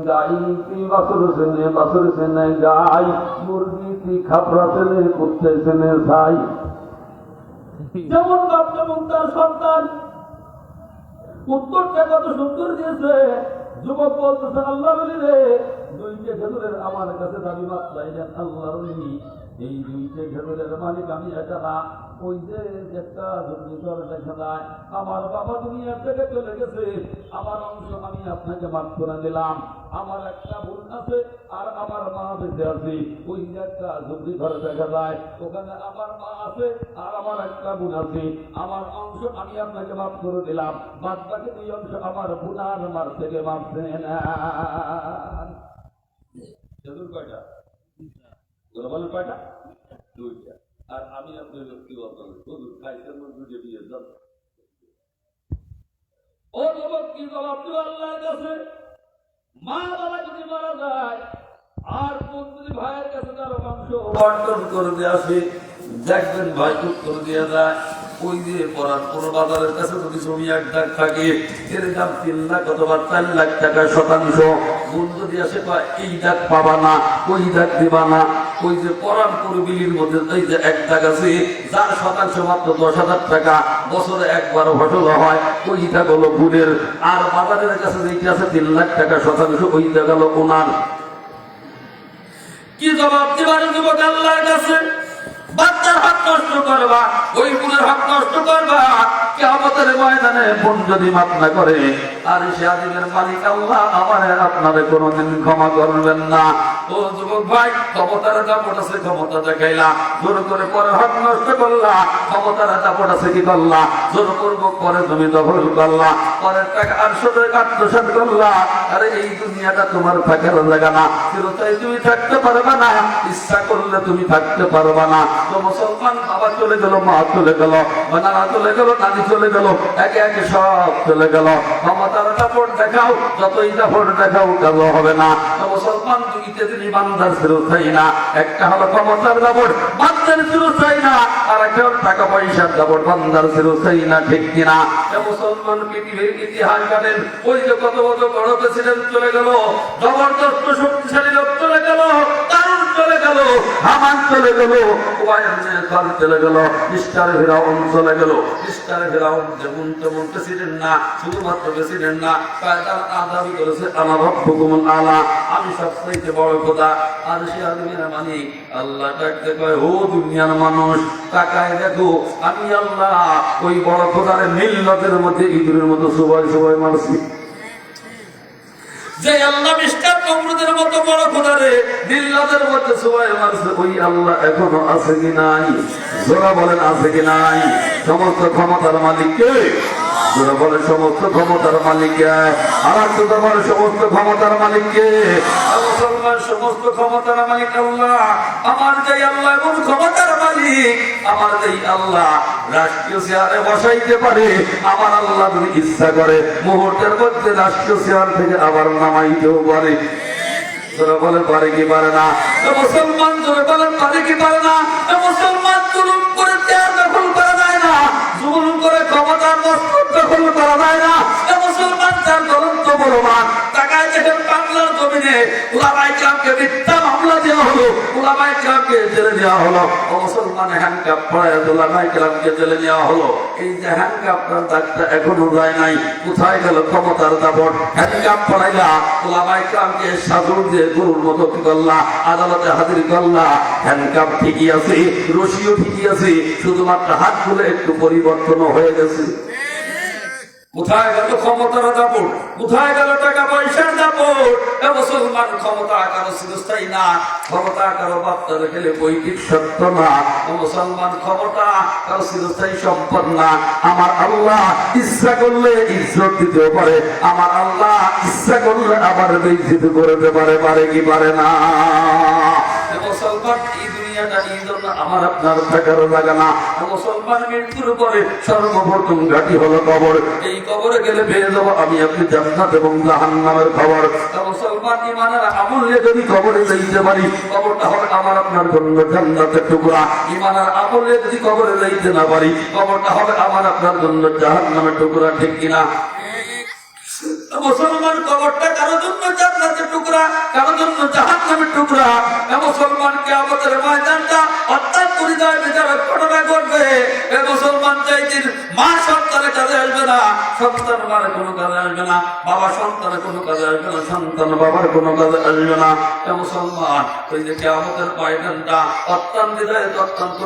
গাই কি বাছুর চেনে, বাছুর চেনে গাই, মুরগি কি খাপড়া চেনে, কুত্তে চেনে ছাই। যেমন বাপ যেমন তার সন্তান। উত্তরটা কত সুন্দর দিয়েছে। যুবক বলতেছে, আল্লাহ বলি রে দুইটা খেজুরের আমার কাছে দাবি মাপ চাইলেন। আল্লাহ বলি এই দুইটা খেজুরের মালিক আমি এটা না, ওই যে একটা দুর্নীতির দেখা যায় আমার বাবা দুনিয়া থেকে চলে গেছে, আমার অংশ আমি আপনাকে মাফ করে দিলাম। আমার একটা বোন আছে আর আমার মা বেঁচে আছে, ওই যে একটা দুর্নীতির দেখা যায় ওখানে আমার মা আছে আর আমার একটা বোন আছে, আমার অংশ আমি আপনাকে মাফ করে দিলাম। বাদ বাকি দুই অংশ আমার বোন আর আমার থেকে মাফ দেন। খেজুর কয়টা? বলেন কয়টা? দুইটা। আর আমি আপনার ব্যক্তিগত খাইছেন দুটো বিয়ে যান। ও যুবক কি জবাব দেব আল্লাহর কাছে? মা বাবা যদি মারা যায় আর বোন যদি ভাইয়ের কাছে তার অংশ বন্টন করে দিয়ে আসে, দেখবেন ভাই উত্তর দিয়ে যায় ওই যে পড়ার কোন বাজারের কাছে যদি জমি এক লাখ থাকে এর দাম 3 লাখ অথবা 4 লাখ টাকা শতাংশ। বোন যদি আসে এই দাগ পাবা না, ওই দাগ দিবা না। ওই যে পড়ার বিলির মধ্যে এই যে 1 দাগ আছে যার শতাংশ মাত্র 10,000 টাকা, বছরে একবার ফসল হয়, ওই দাগ হলো বোনের। আর বাজারের কাছে যেটা আছে 3 লাখ টাকা শতাংশ, ওই দাগ হলো ওনার। কি জবাব দিবার যুবক আল্লাহর কাছে? বাচ্চার হক নষ্ট করবা, ওই বোনের হক নষ্ট করবা, কিয়ামতের ময়দানে বোন যদি মাফ না করে আর সে আদিমের মালিক আল্লাহ আমারে আপনারে কোনোদিন ক্ষমা করবেন না। ও যুবক ভাই, ক্ষমতার দাপট আছে, ক্ষমতা দেখাইলা, জোর করে পরে হক নষ্ট করলা। ক্ষমতার দাপট আছে, কি করলা? জোর করবো, পরে তুমি দখল করলা, পরের টাকা আর শুধু আত্মসাৎ করলা। আরে এই দুনিয়াটা তোমার থাকার জায়গা না, চিরতাই তুমি থাকতে পারবা না, ইচ্ছা করলে তুমি থাকতে পারবা না। তো মুসলমান, বাবা চলে গেল, মা চলে গেল, নানা চলে গেল, নানি চলে গেল, একে একে সব চলে গেল। ক্ষমতার দাপট দেখাও, যতই দাপট দেখাও কাজ হবে না। তো মুসলমান, দুইতে তিনি বান্দার চিরস্থায়ী না। একটা হলো ক্ষমতার দাপট, বান্দার চিরস্থায়ী না, আর একটা হলো টাকা পয়সার দাপট, বান্দার চিরস্থায়ী না, ঠিক কিনা? মুসলমান, পৃথিবীর ইতিহাস জানেন, ওই যে কত কত বড় প্রেসিডেন্ট চলে গেল, জবরদস্ত শক্তিশালী লোক চলে গেল, কারণ চলে গেল, হামান চলে গেল, চলে গেল, মিস্টার ফিরাউন চলে গেল। মিস্টার ফিরাউন যেমন তেমন প্রেসিডেন্ট না, শুধুমাত্র প্রেসিডেন্ট না, দাবি করেছে আমার রব্বুকুমুল আলা, আমি সবচাইতে বড় খোদা। আর সে আদমের মালিক আল্লাহ ডাকতে কয়, ও দুনিয়ার মানুষ, তাকায় দেখো, আমি আল্লাহ ওই বড় খোদার নীল নদের মধ্যে ইঁদুরের মতো সবাই সবাই মারছি। যে আল্লাহ মিস্টার কমরুদের মতো বড় খোদারে নীলনদের মধ্যে সবাই মারছে, ওই আল্লাহ এখনো আছে কি নাই? জোরা বলেন, আছে কি নাই? সমস্ত ক্ষমতার মালিক কে? জোরা বলে, সমস্ত ক্ষমতার মালিক কে? আর একটু বলে, সমস্ত ক্ষমতার মালিক কে? মুসলমান, সমস্ত ক্ষমতার মালিক আল্লাহ। আমার যেই আল্লাহ কোন ক্ষমতার মালিক, আমার যেই আল্লাহ রাষ্ট্রীয় চেয়ারে বসাইতে পারে, আমার আল্লাহ যদি ইচ্ছা করে মুহূর্তের মধ্যে রাষ্ট্রীয় চেয়ার থেকে আবার নামাইতেও পারে। জোরে বলে, পারে কি পারে না? মুসলমান, জোরে বলেন, পারে কি পারে না? মুসলমান, জুলুম করে চেয়ার দখল করা যায় না, জুলুম করে ক্ষমতার মস্তক দখল করা যায় না। মুসলমান, তার জ্বলন্ত প্রমাণ টাকায় দেখেন বাংলার জমিনে উলামায়ে কেরামকে মিথ্যা মামলা দেওয়া হলো, উলামায়ে কেরামকে জেলে দেওয়া হলো। মুসলমান, হ্যান্ডকাপ পরায় উলামায়ে কেরামকে জেলে দেওয়া হলো। এই যে হ্যান্ডকাপটার দাগটা এখনো যায় নাই, কোথায় গেল ক্ষমতার দাপট? হ্যান্ডকাপ পরাইলা, উলামায়ে কেরামকে সাজু দিয়ে গরুর মতো কি করলা, আদালতে হাজির করলা। হ্যান্ডকাপ ঠিকই আছে, রশিও ঠিকই আছে, শুধুমাত্র হাতগুলো একটু পরিবর্তন হয়ে গেছে। কোথায় গেল ক্ষমতার দাপট? কোথায় গেল টাকা পয়সার দাপট? মুসলমান, ক্ষমতা কারো চিরস্থায়ী না, ক্ষমতা কারো বাপ্তার গেলে বৈদিক সত্য না। মুসলমান, ক্ষমতা কারো চিরস্থায়ী সম্পদ না। আমার আল্লাহ ইচ্ছা করলে ইজ্জত দিতে পারে, আমার আল্লাহ ইচ্ছা করলে আবার বেইজ্জত করতে পারে। পারে কি পারে না? মুসলমান, এই দুনিয়াটা এই জন্য আমার আপনার থাকার জায়গা না। মুসলমান, মৃত্যুর পরে সর্বপ্রথম ঘাঁটি হলো কবর। এই কবরে গেলে পেয়ে যাবো আমি আপনি জান্নাত এবং জাহান্নামের খবর। মুসলমান, ইমানের আমল নিয়ে যদি কবরে যাইতে পারি, কবরটা হবে আমার আপনার জন্য জান্নাতের টুকরা। ইমানের আমল নিয়ে যদি কবরে যাইতে না পারি, কবরটা হবে আমার আপনার জন্য জাহান্নামের টুকরা। ঠিক কিনা? মুসলমান, কবরটা কারোর জন্য জান্নাতের টুকরা, কারোর জন্য জাহান্নামের টুকরা। মুসলমান, কিয়ামতের ময়দানটা অত্যন্ত হৃদয় বিদারক ঘটনা ঘটবে। মুসলমান, চাইতেন মা সন্তানের কাজে আসবে না, সন্তান মার কোনো কাজে আসবে না, বাবা সন্তানের কোনো কাজে আসবে না, সন্তান বাবার কোনো কাজে আসবে না। মুসলমান, ওই যে কিয়ামতের ময়দানটা অত্যন্ত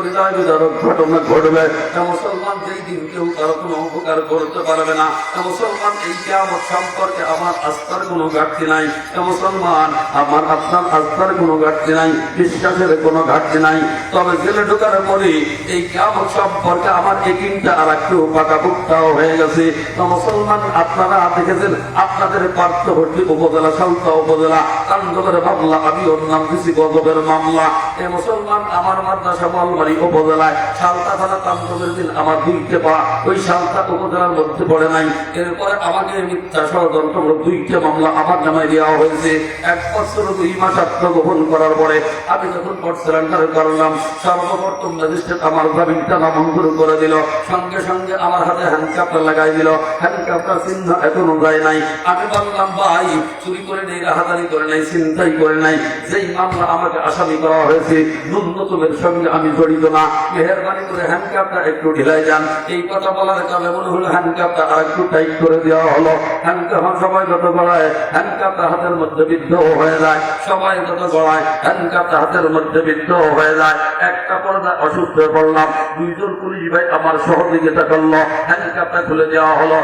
হৃদয় বিদারক ঘটনা ঘটবে। মুসলমান, যেই দিন কেউ কারো কোনো উপকার করতে পারবে না। মুসলমান, এই কিয়ামত সম্পর্কে আমার আস্থার কোনো ঘাটতি নাই। মুসলমান, আমার আপনার আস্থার কোনো ঘাটতি নাই, বিশ্বাসের কোনো ঘাটতি নাই। তবে জেলে ঢোকার পরে এই কিয়ামত সম্পর্কে আমার একিনটা আর একটু পাকাপোক্তাও হয়ে গেছে। তো মুসলমান, আপনারা দেখেছেন আপনাদের পার্শ্ববর্তী উপজেলা সালতা উপজেলা কান্দবের মামলা, আমি ওর নাম দিচ্ছি গজবের মামলা। এ মুসলমান, আমার মাদ্রাসা বলমারি উপজেলায় সালতা থানা কান্দবের দিন আমার দুইটা পা ওই সালতা উপজেলার মধ্যে পড়ে নাই। এরপরে আমাকে মিথ্যা ষড়যন্ত্র দুইটা মামলা আমার নামে দেওয়া হয়েছে। 1 বছর 2 মাস আত্মগোপন করার পরে আমি যখন কোর্ট সারেন্ডার করলাম, সর্বপ্রথম ম্যাজিস্ট্রেট আমার জামিনটা নামঞ্জুর করে দিল। সঙ্গে সঙ্গে আমার হাতে হ্যান্ডকাপটা লাগাই দিল। হ্যান্ডকাপটা চিহ্ন এখনো যায় নাই। আমি বললাম, ভাই, চুরি করে নেই, রাহাজানি করে নাই, চিন্তাই করে নাই, যেই মামলা আমাকে আসামি করা হয়েছে ন্যূনতমের সঙ্গে আমি জড়িত না, মেহেরবানি করে হ্যান্ডকাপটা একটু ঢিলাই যান। এই কথা বলার কারণে মনে হলো হ্যান্ডকাপটা আর একটু টাইট করে দেওয়া হলো। হ্যান্ডকাপ সবাই যত গড়ায় হ্যান্ডকাপটা হাতের মধ্যে বিদ্ধ হয়ে যায়, সবাই যত গড়ায় হ্যান্ডকাপটা হাতের মধ্যে বিদ্ধ হয়ে যায়। একটা পর্দা অসুস্থ হয়ে পড়লাম, দুইজন পুলিশ ভাই আমার সহযোগিতা করলো, হ্যান্ডকাপটা খুলে দেওয়া হলো,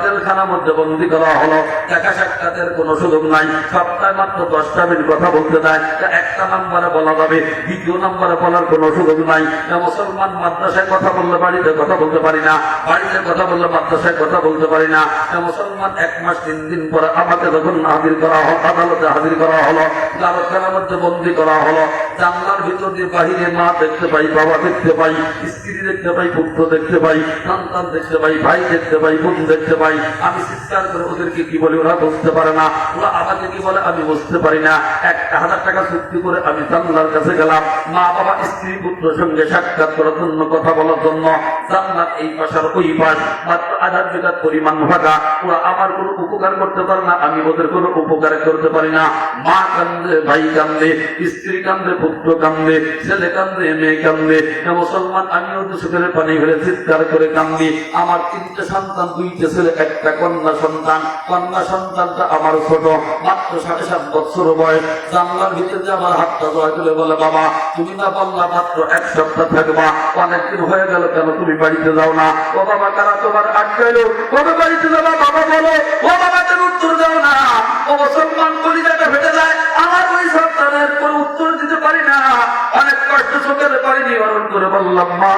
জেলখানার মধ্যে বন্দি করা হলো, দেখা সাক্ষাতের কোনো সুযোগ নাই, সপ্তাহে মাত্র 10টা মিনিট কথা বলতে দেয়, একটা নাম্বারে বলা যাবে, দ্বিতীয় নাম্বারে বলার কোনো সুযোগ নাই। মুসলমান মাদ্রাসায় কথা বললে বাড়িতে কথা বলতে পারি না, বাড়িতে কথা বললে মাদ্রাসায় কথা বলতে পারি না। মুসলমান 1 মাস 3 দিন পরে আমাকে যখন হাজির করা হলো, আদালতে হাজির করা হলো, জেলখানার মধ্যে বন্দি করা হলো, জানলার ভিতর দিয়ে বাহিরে মা দেখতে পাই, বাবা দেখতে পাই, স্ত্রী দেখতে পাই, পুত্র দেখতে পাই, সন্তান দেখতে পাই, ভাই দেখতে পাই, বোন দেখতে পাই। আমি চিৎকার করে ওদেরকে কি বলি, ওরা বুঝতে পারে না, ওরা আমাকে কি বলে আমি বুঝতে পারি না। 1000 টাকা চুক্তি করে আমি জানলার কাছে গেলাম, মা বাবা স্ত্রী পুত্রের সঙ্গে সাক্ষাৎ করার জন্য, কথা বলার জন্য। জান্নাত এই পাশার ওই পাশ, মাত্র 1000 বিঘা পরিমাণ ভাগা। ওরা আমার কোনো উপকার করতে পারে না, আমি ওদের কোনো উপকার করতে পারি না। মা কান্দে, ভাই কান্দে, স্ত্রী কান্দে, পুত্র কান্দে, ছেলে কান্দে, মেয়ে কান্দে। মুসলমান আমিও তো চোখের পানি ফেলে চিৎকার করে কান্দি। আমার 3টে সন্তান, 2টে ছেলে, একটা কন্যা সন্তান। কন্যা সন্তানটা আমার ছোট, মাত্র 7.5 বছর বয়স। জানলার ভিতরে যে আমার হাতটা জয় তুলে বলে, বাবা তুমি না বললা মাত্র 1 সপ্তাহ থাকবা, অনেকদিন হয়ে গেল, কেন তুমি বাড়িতে যাও না? ও বাবা, কারা তোমার আটকাইলো? কবে বাড়িতে যাবা বাবা বলো? ও বাবা, কেন উত্তর দাও না? ও মুসলমান কলিজাটা ফেটে যায়। আমার ওই সন্তানের কোন উত্তর দিতে পারি না, অনেক কষ্ট চোখের পানি নিবারণ করে বললাম, মা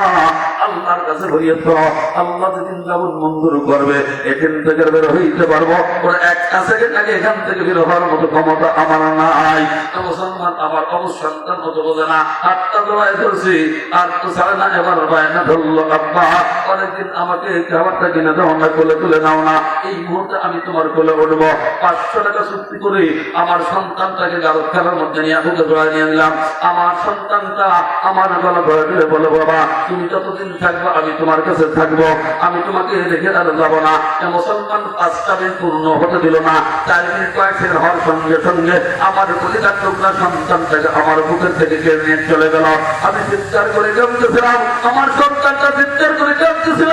আল্লাহর কাছে ভরিয়ে তো, আল্লাহ যেদিন যেমন মঞ্জুর করবে এখান থেকে বের হইতে পারবো। ওরা 1 সেকেন্ড আগে এখান থেকে বের হওয়ার মতো ক্ষমতা আমার নাই। মুসলমান আমার অবসন্তান মতো বোঝে না, হাতটা দোয়াই ধরছি আর তো ছাড়ে না। এবার বায়না ধরলো, আব্বা অনেকদিন আমাকে খাবারটা কিনে দাও না, কোলে তুলে নাও না, এই মুহূর্তে আমি তোমার কোলে উঠবো। 500 টাকা চুক্তি করে আমার সন্তানটাকে গারদ খেলার মধ্যে নিয়ে বুকে জড়াই নিয়ে নিলাম। আমার সন্তানটা আমার গলা ধরে ধরে বলে, বাবা তুমি যতদিন থাকবো আমি তোমার কাছে থাকবো, আমি তোমাকে রেখে আর যাবো না। মুসলমান 5টা মিনিট পূর্ণ হতে দিল না, 4 মিনিট কয়েকদিন হওয়ার সঙ্গে সঙ্গে আমার কলিজার টুকরা সন্তানটাকে আমার বুকের থেকে কেড়ে নিয়ে চলে গেল। আমি চিৎকার করে কাঁদতেছিলাম, আমার সন্তানটা চিৎকার করে কাঁদতেছিল।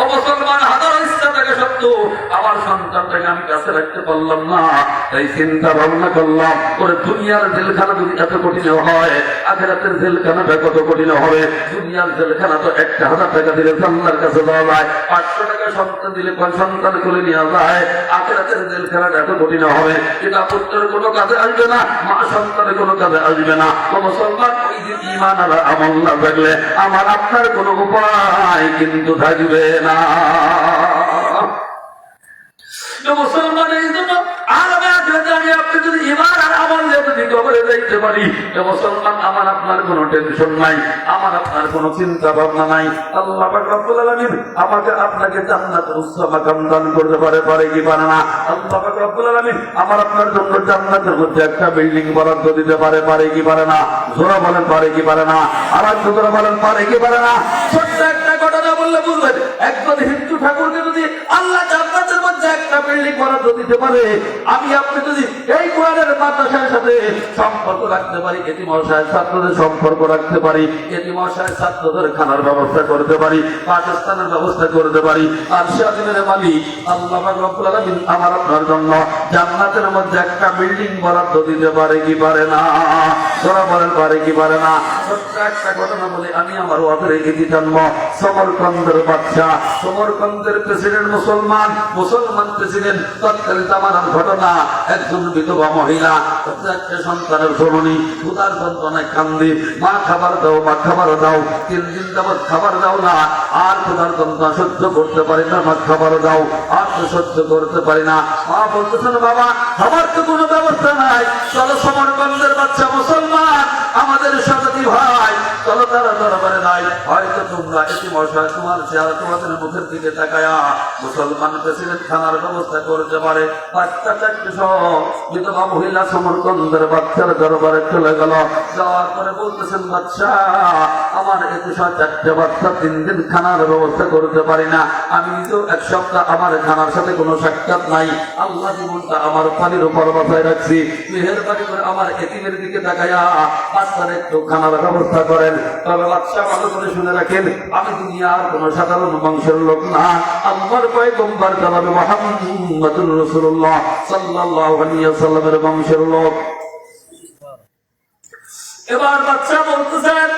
ও মুসলমান, হাজারো ইচ্ছা থাকে সত্য, আমার সন্তানটাকে আমি কাছে রাখতে পারলাম না। তাই চিন্তা ভাবনা করলাম, ওরে দুনিয়ার জেলখানা যদি এত কঠিন হয়, আখিরাতের জেলখানাটা কত কঠিন হবে। দুনিয়ার জেলখানা তো 1000 টাকা দিলে আল্লাহর কাছে দেওয়া যায়, 500 টাকা সন্তান দিলে সন্তান করে নেওয়া যায়। আখিরাতের জেলখানাটা এত কঠিন হবে, এটা পুত্রের কোনো কাজে আসবে না, মা সন্তানের কোনো কাজে আসবে না। ও মুসলমান, ওই দিন ঈমান আর আমল না থাকলে আমার আপনার কোনো উপায় কিন্তু থাকবে না। মুসলমান, এই জন্য আমি আপনি যদি ঈমান আর আমল যদি কবরে যাইতে পারি, মুসলমান আমার আপনার কোনো টেনশন নাই, আমার আপনার কোনো চিন্তা ভাবনা নাই। আল্লাহ পাক রব্বুল আলামিন আমাকে আপনাকে জান্নাতের উচ্চ মাকাম দান করতে পারে কি পারে না? আল্লাহ পাক রব্বুল আলামিন আমার আপনার জন্য জান্নাতের মধ্যে একটা বিল্ডিং বরাদ্দ দিতে পারে কি পারে না? জোরা বলেন পারে কি পারে না? আর একটু জোরা বলেন পারে কি পারে না? ছোট্ট একটা ঘটনা বললে বুঝবেন। একজন হিন্দু ঠাকুরকে যদি আল্লাহ জান্নাতের মধ্যে একটা বিল্ডিং বরাদ্দ দিতে পারে, আমি আপনি যদি এই কোরআনের মাদ্রাসার সাথে সম্পর্ক রাখতে পারি, এতিম অসহায় ছাত্রদের সম্পর্ক রাখতে পারি, এতিম অসহায় ছাত্রদের খানার ব্যবস্থা করতে পারি, বাসস্থানের ব্যবস্থা করতে পারি, আর শাহিনের মালিক আল্লাহ পাক রব্বুল আলামিন আমার আপনার জন্য জান্নাতের মধ্যে একটা বিল্ডিং বরাদ্দ দিতে পারে কি পারে না? তোরা বলেন পারে কি পারে না? ছোট্ট একটা ঘটনা বলে আমি আমার ওয়াজের এগিয়ে জন্ম। সমরকন্দের বাদশাহ, সমরকন্দের প্রেসিডেন্ট মুসলমান প্রেসিডেন্ট। তৎকালীন জামানার ঘটনা, একজন বিধবা মহিলা, একটা সন্তানের জননী, ক্ষুধার যন্ত্রণায় কান্দি, মা খাবার দাও, মা খাবার দাও। 3 দিন যাবৎ খাবার দাও না, আর ক্ষুধার যন্ত্রণা সহ্য করতে পারি না, মা খাবার দাও, আর তো সহ্য করতে পারি না। মা বলতেছেন, বাবা খাবার তো কোনো ব্যবস্থা নাই, চলো সমরকন্দের বাচ্চা মুসলমান আমাদের সাথী ভাই, চলো তারা দরবারে নাই, হয়তো তোমরা এতিম অসহায় তোমার চেহারা তোমাদের মুখের দিকে তাকায়া মুসলমান প্রেসিডেন্ট খানার ব্যবস্থা করতে পারে। 5টা 4টে সহ বিধবা মহিলা সমরকন্দের বাচ্চার দরবারে চলে গেল। যাওয়ার পরে বলতেছেন, বাচ্চা আমার 4টে বাচ্চা 3 দিন খানার ব্যবস্থা করতে পারি না, আমি নিজেও 1 সপ্তাহ আমার খানার সাথে কোনো সাক্ষাৎ নাই, আল্লাহ জীবনটা আমার পানির উপর বাঁচায় রাখছি, মেহেরবানি করে আমার এতিমের দিকে তাকায়া বাচ্চার একটু খানার ব্যবস্থা করেন। তবে বাচ্চা ভালো করে শুনে রাখেন, আমি দুনিয়ার কোন সাধারণ বংশের লোক না, আল্লাহর পয়গম্বর জনাব মুহাম্মদুর রাসূলুল্লাহ সাল্লাল্লাহু আলাইহি ওয়াসাল্লামের বংশের লোক। এবার বাচ্চা বলতেছেন,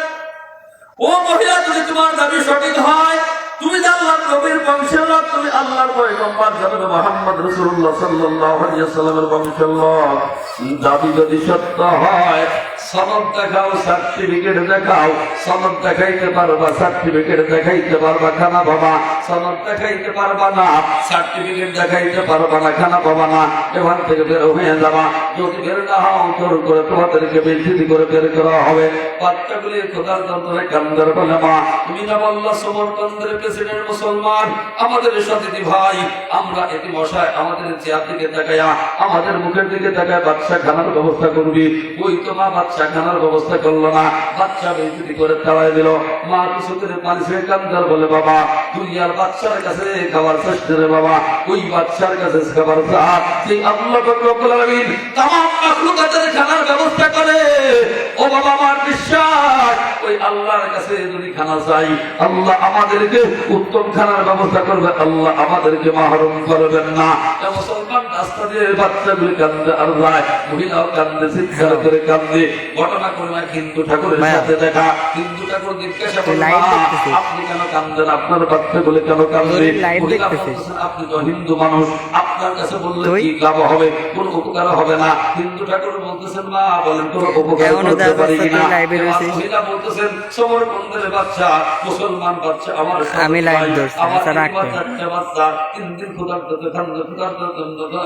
ও মহিলা, যদি তোমার দাবি সঠিক হয়, তুমি যে আল্লাহর নবীর বংশের লোক, তুমি আল্লাহর পয়গম্বর জনাবে মুহাম্মদ রাসূলুল্লাহ সাল্লাল্লাহু আলাইহি ওয়াসাল্লামের বংশের লোক, দাবি যদি সত্য হয়, সনদ দেখাও, সার্টিফিকেট দেখাও। সনদ দেখাইতে পারবা, সার্টিফিকেট দেখাইতে পারবা, খানা পাবা। সনদ দেখাইতে পারবা না, সার্টিফিকেট দেখাইতে পারবা না, খানা পাবা না। এখান থেকে বের হয়ে যাবা। যদি বের না হও, জোর করে তোমাদেরকে বেইজ্জতি করে বের করা হবে। বাচ্চাগুলি খোদার যন্ত্রণায় কান্দার বলে, মা তুমি না বললা সমরকন্দের প্রেসিডেন্ট মুসলমান, আমাদের সতীতি ভাই, আমরা এটি মশায় আমাদের চেয়ার দিকে তাকায়া, আমাদের মুখের দিকে তাকায় বাচ্চা খানার ব্যবস্থা করবি। ওই তো মা বাচ্চা খানার ব্যবস্থা করলো না, বাচ্চা বেইজ্জতি করে তাড়ায় দিল। মা কিছু করে পানি ছেড়ে কান্দার বলে, বাবা দুনিয়ার বাচ্চার কাছে খাবার চেষ্ট রে বাবা, ওই বাচ্চার কাছে খাবার চাহ। সেই আল্লাহ রব্বুল আলামিন তামাম মাখলুকাতের খানার ব্যবস্থা করে। ও বাবা, আমার বিশ্বাস, ওই আল্লাহর কাছে যদি খানা চাই, আল্লাহ আমাদেরকে উত্তম খানার ব্যবস্থা করবে, আল্লাহ আমাদেরকে মাহরুম করবেন না। মুসলমান রাস্তা দিয়ে বাচ্চাগুলি কান্দে আর যায়, মহিলাও কান্দে, চিৎকার করে কান্দে। ঘটনা করবে হিন্দু ঠাকুরের সাথে দেখা। হিন্দু ঠাকুর জিজ্ঞাসা করবে, আপনি কেন কান্দেন, আপনার বাচ্চাগুলি কেন কান্দে? মহিলা বলতেছেন, আপনি তো হিন্দু মানুষ, আপনার কাছে বললে কি লাভ হবে? কোন উপকার হবে না। হিন্দু ঠাকুর বলতেছেন, মা বলেন কোন উপকার করতে পারি কিনা? মহিলা বলতেছেন, সমরকন্দের বাচ্চা, মুসলমান বাচ্চা, আমার আমি লাইভ ধরছি, আমার বাচ্চা 3 দিন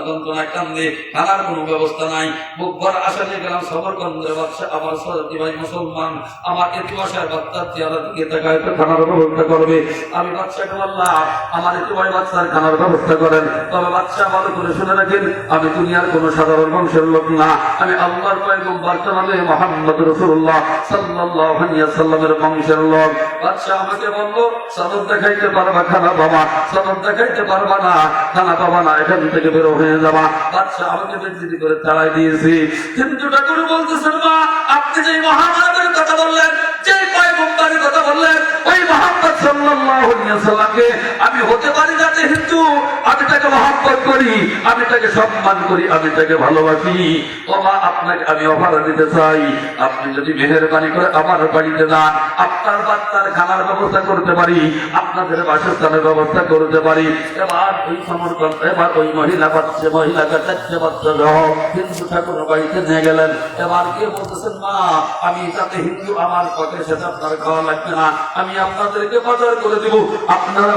যন্ত্রণায় কান্দে, খানার কোনো ব্যবস্থা নাই। বুক ভরা আশা নিয়ে গেলাম, সমরকন্দের বাচ্চা, আমার সরতি ভাই মুসলমান, আমার এতিমাশার বাচ্চার চেহারা দিকে তাকায় তো খানার ব্যবস্থা করবে। আমি বাচ্চাকে বললাম, আমার এতিমাই বাচ্চার খানার ব্যবস্থা করেন। তবে বাচ্চা ভালো করে শুনে রাখেন, আমি দুনিয়ার কোন সাধারণ বংশের লোক না, আমি আল্লাহর পয়গম্বর জনাবে মুহাম্মদ রাসূলুল্লাহ সাল্লাল্লাহু আলাইহি ওয়াসাল্লামের বংশের লোক। বাচ্চা আমাকে বলল, সনদ দেখাইতে পারবা, খানা পাবা। সনদ দেখাইতে পারবা না, খানা পাবা না, এখান থেকে বের হয়ে যাবা। বাচ্চা আমাকে বেজ্জতি করে তাড়াই দিয়েছি। কিন্তু ঠাকুর বলতেছেন, মা আপনি যে মহামানবের কথা বললেন, যে পয়গম্বরের কথা বললেন, ওই মুহাম্মদ সাল্লাল্লাহু আলাইহি ওয়াসাল্লামকে আমি হতে পারি যাতে হিন্দু, আমি তাকে মহব্বত করি, আমি তাকে সম্মান করি, আমি তাকে ভালোবাসি। ও মা, আপনাকে আমি অফার দিতে চাই, আপনি যদি মেহেরবানি করে আমার বাড়িতে যান, আপনার বাচ্চার খানার ব্যবস্থা করতে পারি, আপনাদের বাসস্থানের ব্যবস্থা করতে পারি। এবার ওই সমরকন্দ, এবার ওই মহিলাকে 4টে বাচ্চা সহ হিন্দু ঠাকুর বাড়িতে নিয়ে গেলেন। এবার কে বলতেছেন, মা আমি তাতে হিন্দু, আমার পথে সেটা আপনার খাওয়া লাগবে না, আমি আপনাদেরকে বাজার করে দিব, আপনারা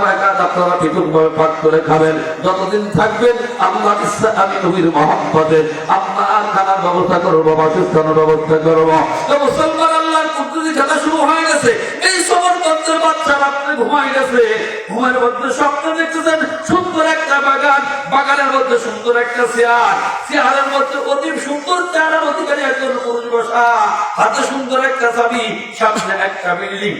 আপনারা পৃথক ভাবে পাক করে খাবেন। যতদিন থাকবেন আল্লাহ ইচ্ছা, আমি নবীর মহব্বতে আপনার খানার ব্যবস্থা করবো, বাসস্থানের ব্যবস্থা করবো। মুসলমান আল্লাহর কুদরতি খেলা শুরু হয়ে গেছে। এই সমরকন্দের বাচ্চা রাত্রে ঘুমাই গেছে, ঘুমের মধ্যে স্বপ্ন দেখতেছেন সুন্দর একটা বাগান, বাগানের মধ্যে সুন্দর একটা চেয়ার, চেয়ারের মধ্যে অতি সুন্দর চেহারার অধিকারী একজন পুরুষ বসা, হাতে সুন্দর একটা চাবি, সামনে একটা বিল্ডিং,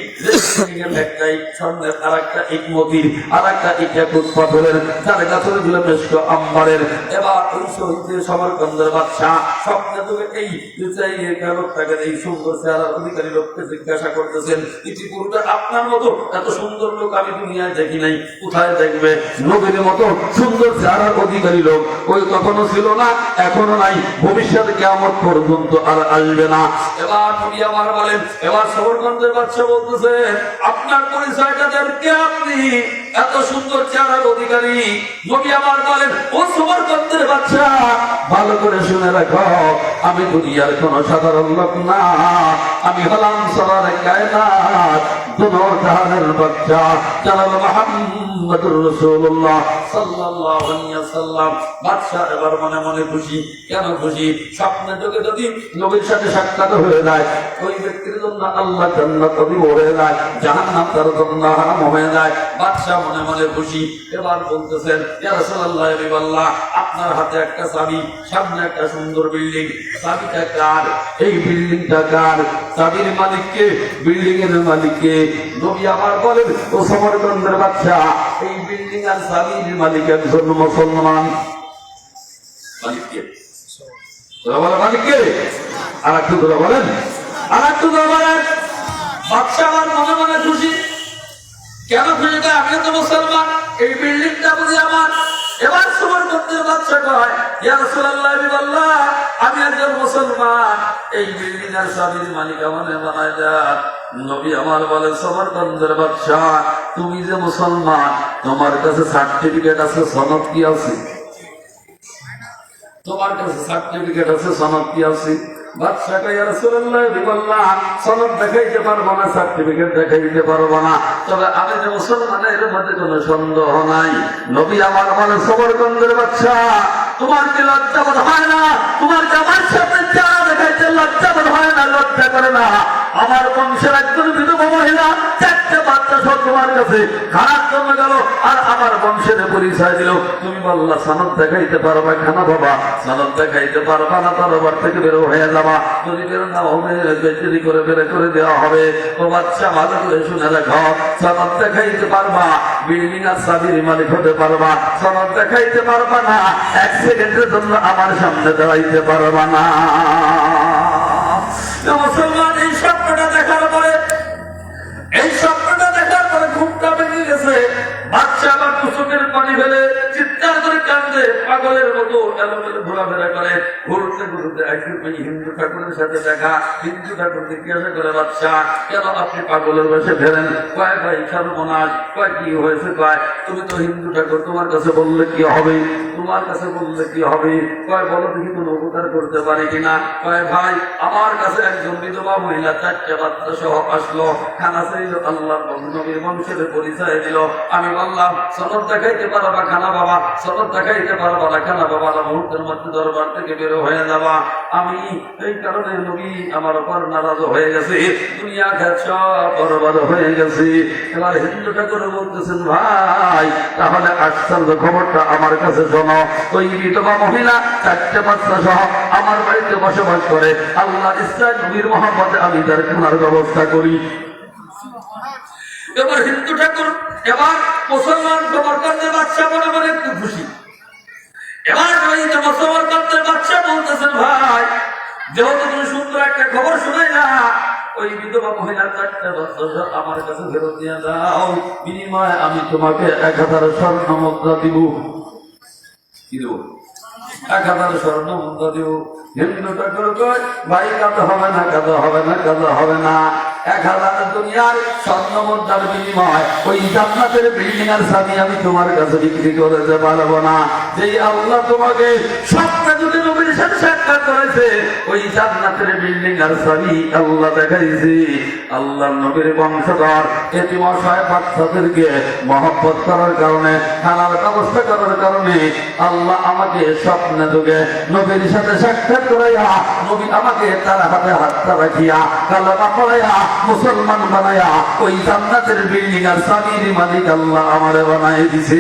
একটাই স্বর্ণের, আর একটা ইট মতির, আর একটা ইটা কুট পাথরের, যার গাছের গুলো মেশক আম্বারের। এবার ওই শহীদের সমরকন্দের বাচ্চা স্বপ্নে তুমি এই লোকটাকে, এই সুন্দর চেহারার অধিকারী লোককে জিজ্ঞাসা করতেছেন, ইতিপূর্বে আপনার মতো এত সুন্দর লোক আমি দুনিয়ায় দেখি নাই, কোথায় দেখবে? নবীর মতো সুন্দর চেহারার অধিকারী লোক ওই কখনো ছিল না, এখনো নাই, ভবিষ্যতে কিয়ামত পর্যন্ত আর আসবে না। এবার নবী আমার বলেন, এবার সমরকন্দের বাচ্চা বলতেছে, আপনার পরিচয়টা দেন, কে আপনি? এত সুন্দর চেহারার অধিকারী। নবী আমার বলেন, ও সমরকন্দের বাচ্চা, ভালো করে শুনে রাখো, আমি দুনিয়ার কোন সাধারণ লোক না, আমি হলাম সরার কায়নাত, দুনিয়ার জাহানের বাচ্চা, জানাল মুহাম্মদুর রাসূলুল্লাহ সাল্লাল্লাহু আলাইহি ওয়াসাল্লাম। বাদশা এবার মনে মনে খুশি। কেন খুশি? স্বপ্নে যোগে যদি নবীর সাথে সাক্ষাৎ হয়ে যায়, ওই ব্যক্তির জন্য আল্লাহ জান্নাত অভিভ হয়ে যায়, জাহান্নাম তার জন্য হারাম হয়ে যায়। বাদশা মনে মনে খুশি। এবার বলতেছেন, ইয়া রাসূলুল্লাহ, হাবিবাল্লাহ, আপনার হাতে একটা চাবি, সামনে একটা সুন্দর বিল্ডিং, চাবিটা কার? এই বিল্ডিংটা কার? চাবির মালিক কে? বিল্ডিং এর মালিক কে? নবী আমার বলেন, ও সমরকন্দের বাচ্চা, এই বিল্ডিং আর চাবির মালিক একজন মুসলমান। মালিক কে? মালিক কে? আর একটু ধরে বলেন, আর একটু ধরে বলেন। বাচ্চা আমার মনে মনে খুশি। কেন খুশি? আমি তো মুসলমান, এই বিল্ডিংটা বুঝি আমার, এবার সমরকন্দের বাচ্চা কয়, ইয়া রাসূলুল্লাহ, বিল্লাহ, আমি একজন মুসলমান, এই বিল্ডিং এর চাবির মালিক আমাকে বানায় দেন। নবী আমার বলে, সমরকন্দের বাচ্চা, তুমি যে মুসলমান, তোমার কাছে সার্টিফিকেট আছে, সনদ কি আছে? তোমার কাছে সার্টিফিকেট আছে, সনদ কি আছে? বাদশা কয়, ইয়া রাসূলুল্লাহ, বিল্লাহ, সনদ দেখাইতে পারবো না, সার্টিফিকেট দেখাইতে পারবো না, তবে আমি যে মুসলমান এর মধ্যে কোনো সন্দেহ নাই। নবী আমার বলে, সমরকন্দের বাচ্চা, তোমার কি লজ্জা বোধ হয় না? তোমার কি আমার সাথে চেহারা দেখাইতে লজ্জা বোধ হয় না? লজ্জা করে না? আমার বংশের একজন বিধবা মহিলা 4টে বাচ্চা সব তোমার কাছে খারাপ জন্য গেল, আর আমার বংশের পরিচয় দিল। তুমি বললা সনদ দেখাইতে পারবা খানা বাবা, সনদ দেখাইতে পারবা না, তরবার থেকে বেরো হয়ে যাবা। যদি বেরো না হবে, বেচারি করে বের করে দেওয়া হবে। ও বাচ্চা, ভালো করে শুনে রাখো, সনদ দেখাইতে পারবা, বিল্ডিং আর চাবির মালিক হতে পারবা, সনদ দেখাইতে পারবা না, 1 সেকেন্ডের জন্য আমার সামনে দাঁড়াইতে পারবা না। মুসলমান এই স্বপ্নটা দেখার পরে, এই স্বপ্নটা দেখার পরে ঘুমটা ভেঙে গেছে। বাচ্চা আবার চোখের পানি ফেলে চিৎকার করে কান্দে, পাগলের মতো এলোমেলো ঘোরাফেরা করে। ঘুরতে ঘুরতে একদিন ওই হিন্দু ঠাকুরের সাথে দেখা। হিন্দু ঠাকুর জিজ্ঞাসা করে, বাচ্চা, কেন আপনি পাগলের বেশে ফেরেন? কয়, ভাই সর্বনাশ। কয়, কি হয়েছে? কয়, তুমি তো হিন্দু ঠাকুর, তোমার কাছে বললে কি হবে? তোমার কাছে বললে কি হবে? কয়, বলো দেখি কোনো উপকার করতে পারি কিনা? কয়, ভাই, আমার কাছে একজন বিধবা মহিলা 4টে বাচ্চা সহ আসলো, খানা চাইল, আল্লাহ নবীর বংশের পরিচয় দিল। আমি বললাম, সনদ দেখাইতে পারবা খানা বাবা? সনদ দেখাইতে পারবা না খানা বাবা, না মুহূর্তের মধ্যে দরবার থেকে বের হয়ে যাবা। আমি এই কারণে নবী আমার উপর নারাজ হয়ে গেছে, দুনিয়া খেত সব বরবাদ হয়ে গেছে। এবার হিন্দু ঠাকুর বলতেছেন, ভাই, তাহলে আশ্চর্য খবরটা আমার কাছে শোনো। ওই বিধবা মহিলা 4টে বাচ্চা সহ আমার বাড়িতে বসবাস করে। আল্লাহ ইসলাম নবীর মহব্বতে আমি তার খানার ব্যবস্থা করি। এবার হিন্দু ঠাকুর, এবার মুসলমান সমরকন্দের বাচ্চা মনে মনে একটু খুশি। এবার ওই সমরকন্দের বাচ্চা বলতেছেন, ভাই, যেহেতু তুমি সুন্দর একটা খবর শোনাই না, ওই বিধবা মহিলা 4টে বাচ্চা আমার কাছে ফেরত দিয়ে দাও, বিনিময়ে আমি তোমাকে 1000 স্বর্ণ মুদ্রা দিব। কি দেব? 1000 স্বর্ণ মুদ্রা দিব। হিন্দু ঠাকুর কয়, ভাই, কাজ হবে না, কাজ হবে না, কাজ হবে না। 1000 দুনিয়ার স্বর্ণ মুদ্রার বিনিময় ওই জান্নাতের বিল্ডিং আর চাবি আমি তোমার কাছে বিক্রি করতে পারবো না। যেই আল্লাহ তোমাকে স্বপ্নে যদি নবীর সাথে সাক্ষাৎ করেছে, ওই জান্নাতের বিল্ডিং আর চাবি আল্লাহ দেখাইছে। আল্লাহ নবীর বংশধর এতিম অসহায় বাচ্চাদেরকে মহব্বত করার কারণে, খানার ব্যবস্থা করার কারণে আল্লাহ আমাকে স্বপ্নে যুগে নবীর সাথে সাক্ষাৎ করাইয়া, নবী আমাকে তার হাতে হাতটা রাখিয়া, কালামা পড়াইয়া, মুসলমান বানাইয়া, ওই জান্নাতের বিল্ডিং আর চাবির মালিক আল্লাহ আমারে বানাই দিছে।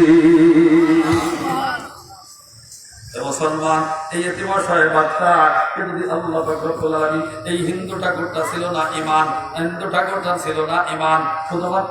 মুসলমান, এই এতিম অসহায় বাচ্চা যদি আল্লাহ পাক রব্বুল আলামিন, এই হিন্দু ঠাকুরটা ছিল না ঈমান, হিন্দু ঠাকুরটা ছিল না ঈমান, শুধুমাত্র